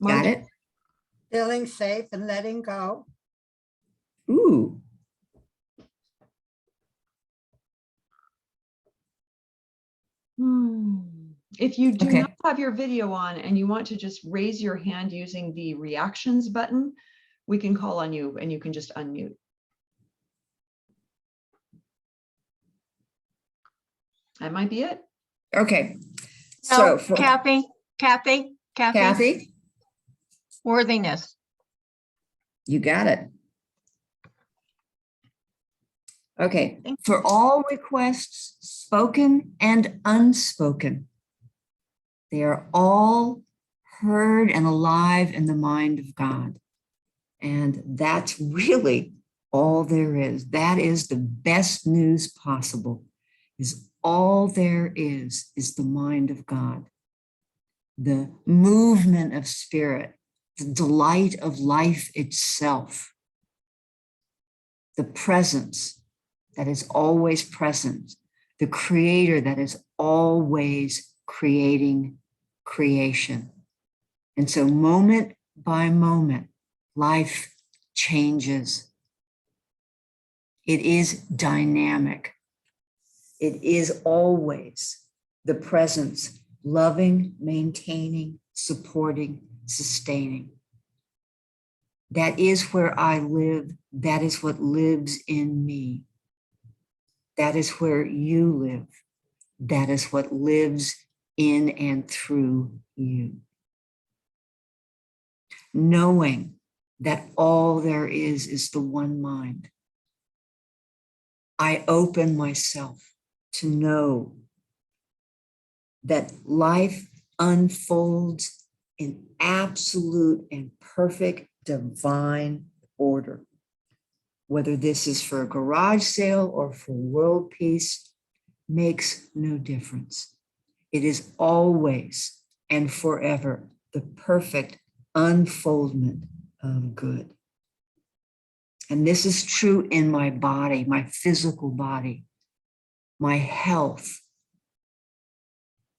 Got Margie. it. Feeling safe and letting go. Ooh. If you do Okay. not have your video on and you want to just raise your hand using the reactions button, we can call on you and you can just unmute. That might be it. Okay. No, So for Kathy, worthiness. you got it. Okay. For all requests, spoken and unspoken, they are all heard and alive in the mind of God. And that's really all there is. That is the best news possible, is all there is the mind of God. The movement of spirit, the delight of life itself, the presence that is always present, the creator that is always creating creation. And so moment by moment, life changes. It is dynamic. It is always the presence, loving, maintaining, supporting, sustaining. That is where I live. That is what lives in me. That is where you live. That is what lives in and through you. Knowing that all there is the one mind. I open myself to know that life unfolds in absolute and perfect divine order. Whether this is for a garage sale or for world peace makes no difference. It is always and forever the perfect unfoldment of good. And this is true in my body, my physical body, my health,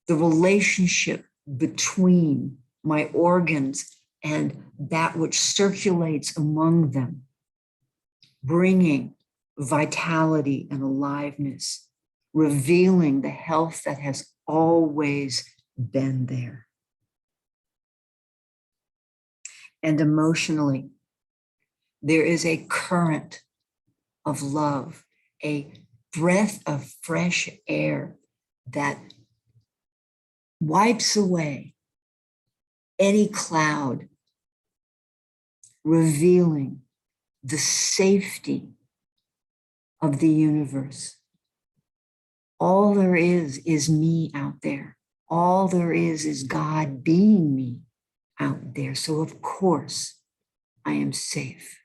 the relationship between my organs and that which circulates among them, bringing vitality and aliveness, revealing the health that has always been there. And emotionally, there is a current of love, a breath of fresh air that wipes away any cloud, revealing the safety of the universe. All there is me out there. All there is God being me out there. So of course, I am safe.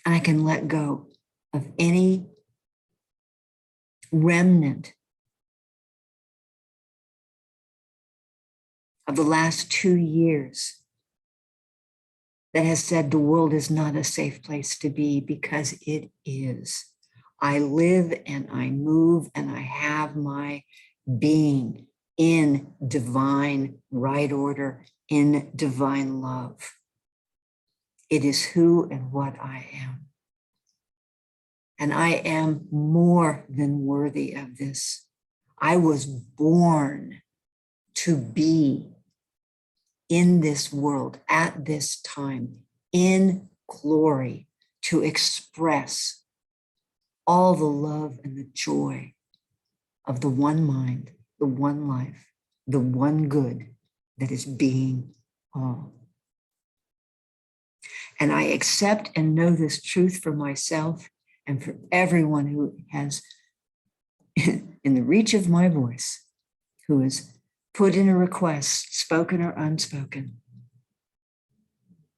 And I can let go of any remnant of the last 2 years that has said the world is not a safe place to be, because it is. I live and I move and I have my being in divine right order, in divine love. It is who and what I am. And I am more than worthy of this. I was born to be in this world at this time, in glory, to express all the love and the joy of the one mind, the one life, the one good that is being all. And I accept and know this truth for myself and for everyone who has, in the reach of my voice, who has put in a request, spoken or unspoken.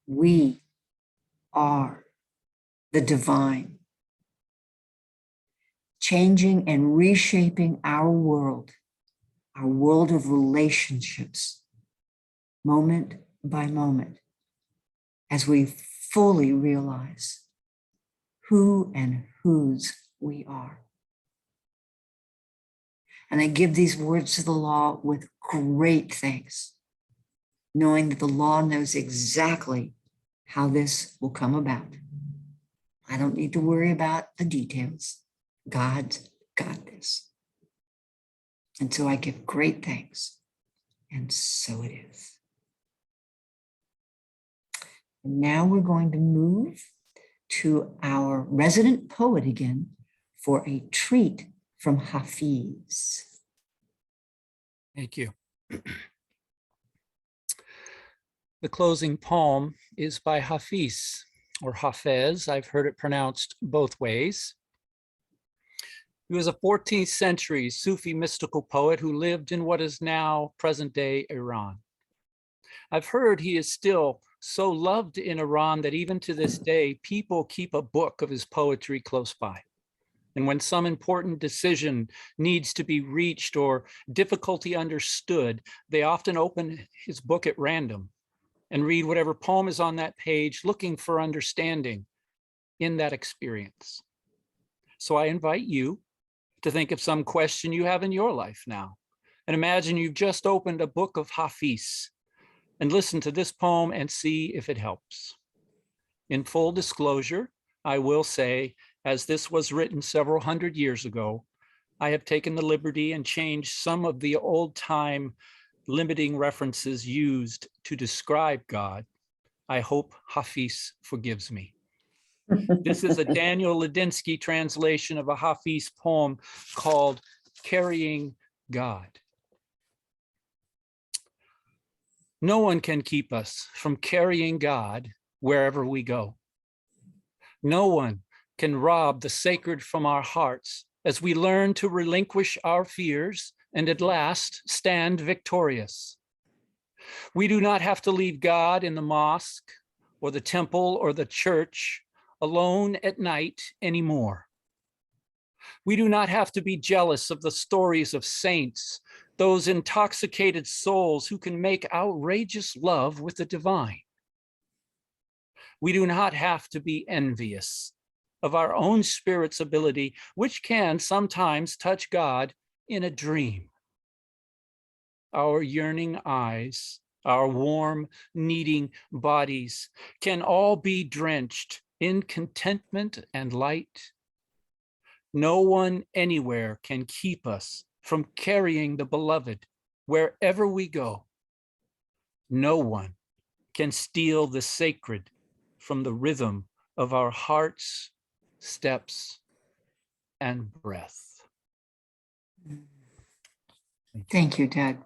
We are the divine, changing and reshaping our world of relationships, moment by moment, as we fully realize who and whose we are. And I give these words to the law with great thanks, knowing that the law knows exactly how this will come about. I don't need to worry about the details. God's got this. And so I give great thanks. And so it is. And now we're going to move to our resident poet again for a treat from Hafiz. Thank you. The closing poem is by Hafiz, or Hafez. I've heard it pronounced both ways. He was a 14th century Sufi mystical poet who lived in what is now present-day Iran. I've heard he is still so loved in Iran that even to this day, people keep a book of his poetry close by. And when some important decision needs to be reached or difficulty understood, they often open his book at random and read whatever poem is on that page, looking for understanding in that experience. So I invite you to think of some question you have in your life now. And imagine you've just opened a book of Hafiz and listen to this poem and see if it helps. In full disclosure, I will say, as this was written several hundred years ago, I have taken the liberty and changed some of the old time limiting references used to describe God. I hope Hafiz forgives me. This is a Daniel Ladinsky translation of a Hafiz poem called Carrying God. No one can keep us from carrying God wherever we go. No one can rob the sacred from our hearts as we learn to relinquish our fears and at last stand victorious. We do not have to leave God in the mosque or the temple or the church alone at night anymore. We do not have to be jealous of the stories of saints, those intoxicated souls who can make outrageous love with the divine. We do not have to be envious of our own spirit's ability, which can sometimes touch God in a dream. Our yearning eyes, our warm, needing bodies can all be drenched in contentment and light. No one anywhere can keep us from carrying the beloved wherever we go. No one can steal the sacred from the rhythm of our hearts, steps, and breath. Thank you, Doug.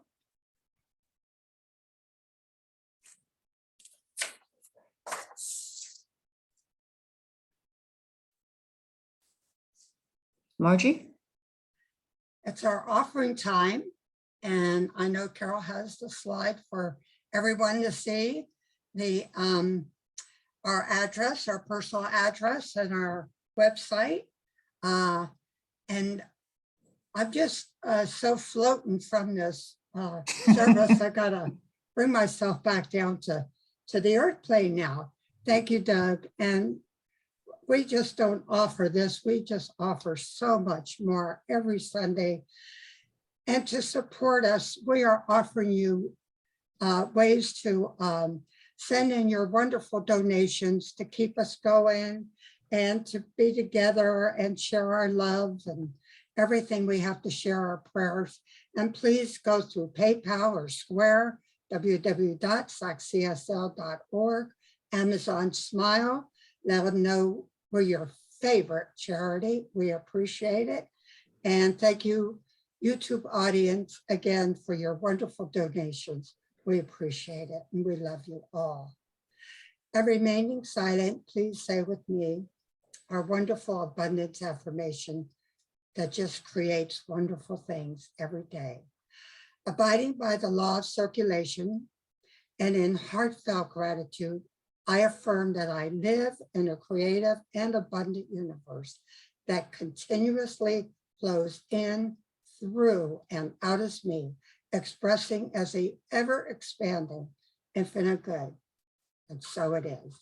Margie? It's our offering time. And I know Carol has the slide for everyone to see. The our address, our personal address and our website. And I'm just so floating from this service. I gotta bring myself back down to the earth plane now. Thank you, Doug. And we just don't offer this. We just offer so much more every Sunday. And to support us, we are offering you ways to send in your wonderful donations to keep us going and to be together and share our love and everything. We have to share our prayers. And please go through PayPal or Square, www.saccsl.org, Amazon Smile. Let them know we're your favorite charity. We appreciate it. And thank you, YouTube audience, again, for your wonderful donations. We appreciate it and we love you all. And remaining silent, please say with me our wonderful abundance affirmation that just creates wonderful things every day. Abiding by the law of circulation and in heartfelt gratitude, I affirm that I live in a creative and abundant universe that continuously flows in, through, and out of me, expressing as the ever expanding infinite good. And so it is.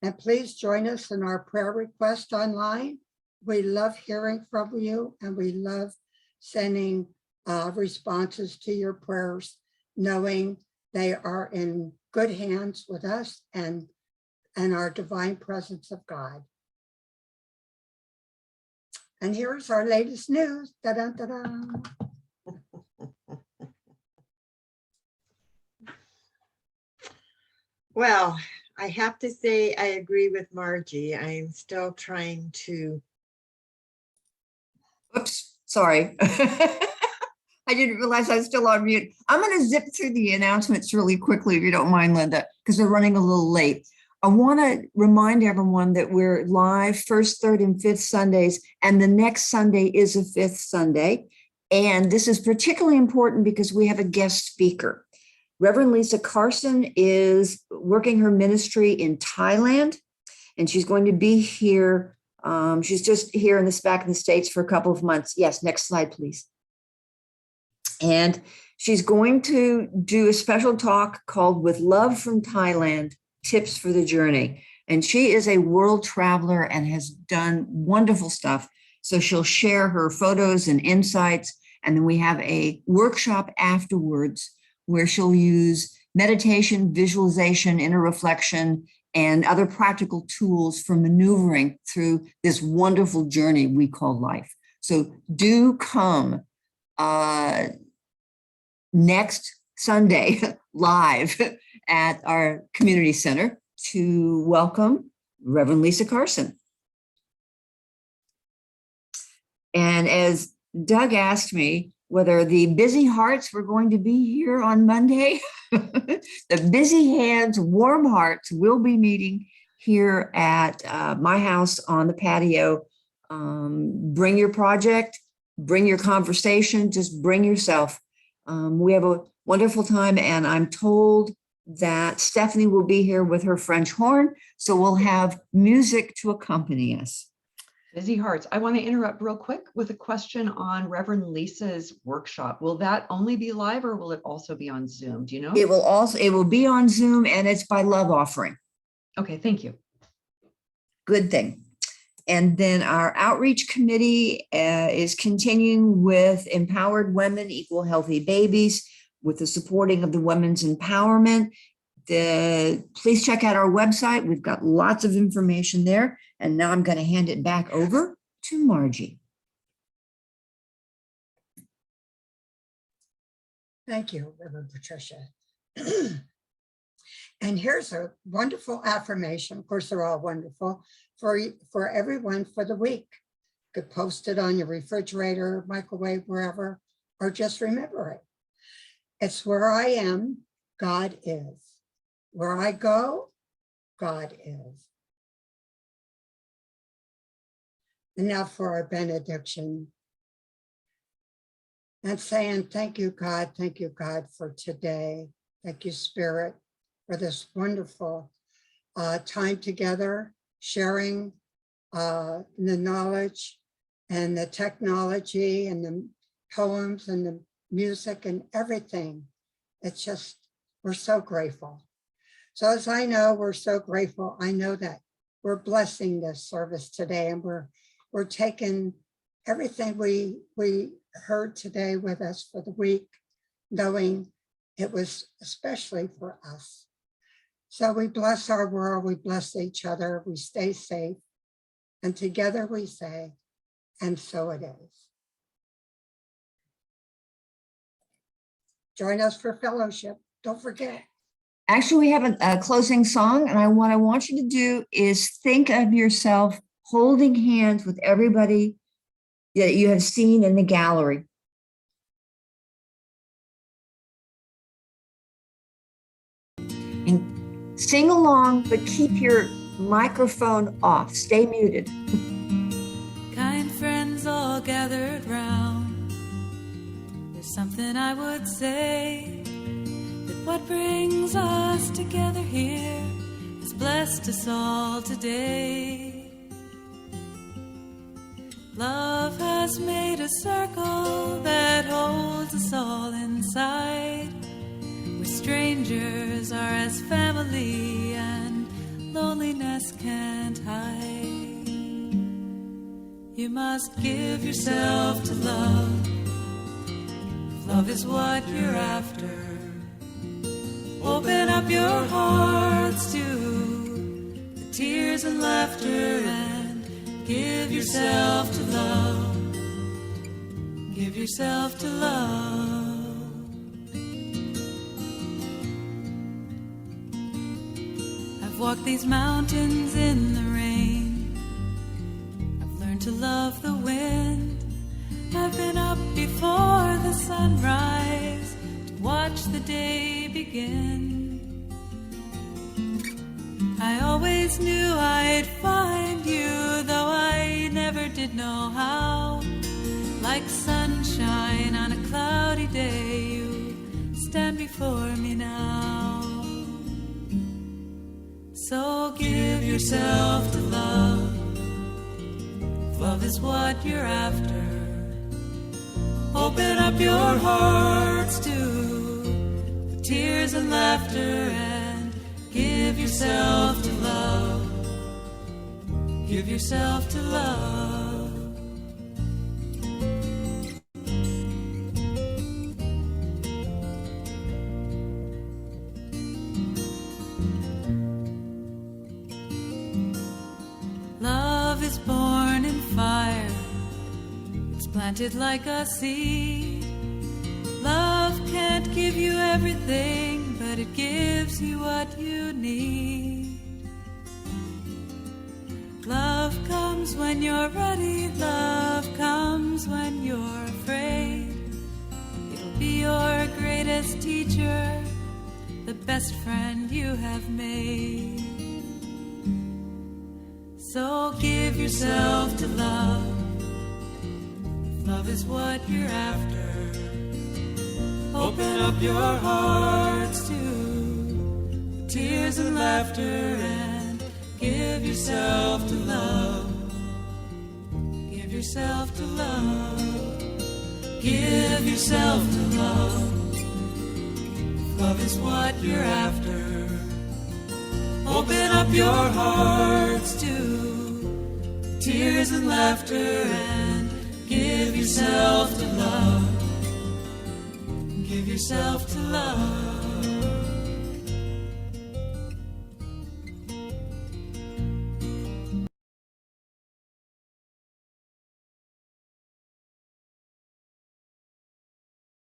And please join us in our prayer request online. We love hearing from you and we love sending responses to your prayers, knowing they are in good hands with us and our divine presence of God. And here's our latest news. Da-da-da-da. Well, I have to say, I agree with Margie. I'm still trying to. Oops, sorry. I didn't realize I was still on mute. I'm going to zip through the announcements really quickly, if you don't mind, Linda, because we're running a little late. I want to remind everyone that we're live first, third, and fifth Sundays, and the next Sunday is a fifth Sunday. And this is particularly important because we have a guest speaker. Reverend Lisa Carson is working her ministry in Thailand, and she's going to be here. She's just here in this back in the States for a couple of months. Yes, next slide, please. And she's going to do a special talk called With Love from Thailand, Tips for the Journey. And she is a world traveler and has done wonderful stuff. So she'll share her photos and insights. And then we have a workshop afterwards where she'll use meditation, visualization, inner reflection, and other practical tools for maneuvering through this wonderful journey we call life. So do come next Sunday live at our community center to welcome Reverend Lisa Carson. And as Doug asked me whether the busy hearts were going to be here on Monday, the busy hands, warm hearts will be meeting here at my house on the patio. Bring your project, bring your conversation, just bring yourself. We have a wonderful time, and I'm told that Stephanie will be here with her French horn, so we'll have music to accompany us. Busy hearts. I want to interrupt real quick with a question on Reverend Lisa's workshop. Will that only be live or will it also be on Zoom? Do you know? It will be on Zoom, and it's by love offering. Okay, thank you. Good thing. And then our outreach committee is continuing with Empowered Women Equal Healthy Babies with the supporting of the women's empowerment. Please check out our website. We've got lots of information there. And now I'm going to hand it back over to Margie. Thank you, Reverend Patricia. And here's a wonderful affirmation. Of course, they're all wonderful for everyone for the week. You could post it on your refrigerator, microwave, wherever, or just remember it. It's where I am, God is. Where I go, God is. And now for our benediction. And saying, thank you, God, for today. Thank you, Spirit, for this wonderful time together, sharing the knowledge and the technology and the poems and the music and everything. It's just, we're so grateful. So as I know, we're so grateful. I know that we're blessing this service today, and we're taking everything we heard today with us for the week, knowing it was especially for us. So we bless our world, we bless each other, we stay safe, and together we say, and so it is. Join us for fellowship, don't forget. Actually, we have a closing song, and what I want you to do is think of yourself holding hands with everybody that you have seen in the gallery. And sing along, but keep your microphone off. Stay muted. Kind friends all gathered round. There's something I would say, that what brings us together here has blessed us all today. Love has made a circle that holds us all inside, where strangers are as family and loneliness can't hide. You must give yourself to love, if love is what you're after. Open up your hearts to the tears and laughter, and give yourself to love. Give yourself to love. I've walked these mountains in the rain. I've learned to love the wind. I've been up before the sunrise to watch the day begin. I always knew I'd find you, though I never did know how. Like sunshine on a cloudy day, you stand before me now. So give yourself to love, if love is what you're after. Open up your hearts to the tears and laughter, and give yourself to love. Give yourself to love. Love is born in fire. It's planted like a seed. Love can't give you everything, but it gives you what you need. Love comes when you're ready. Love comes when you're afraid. It'll be your greatest teacher, the best friend you have made. So give yourself to love, if love is what you're after. Open up your hearts to the tears and laughter, and give yourself to love. yourself to love. Give yourself to love. Love is what you're after. Open up your hearts to tears and laughter and give yourself to love. Give yourself to love.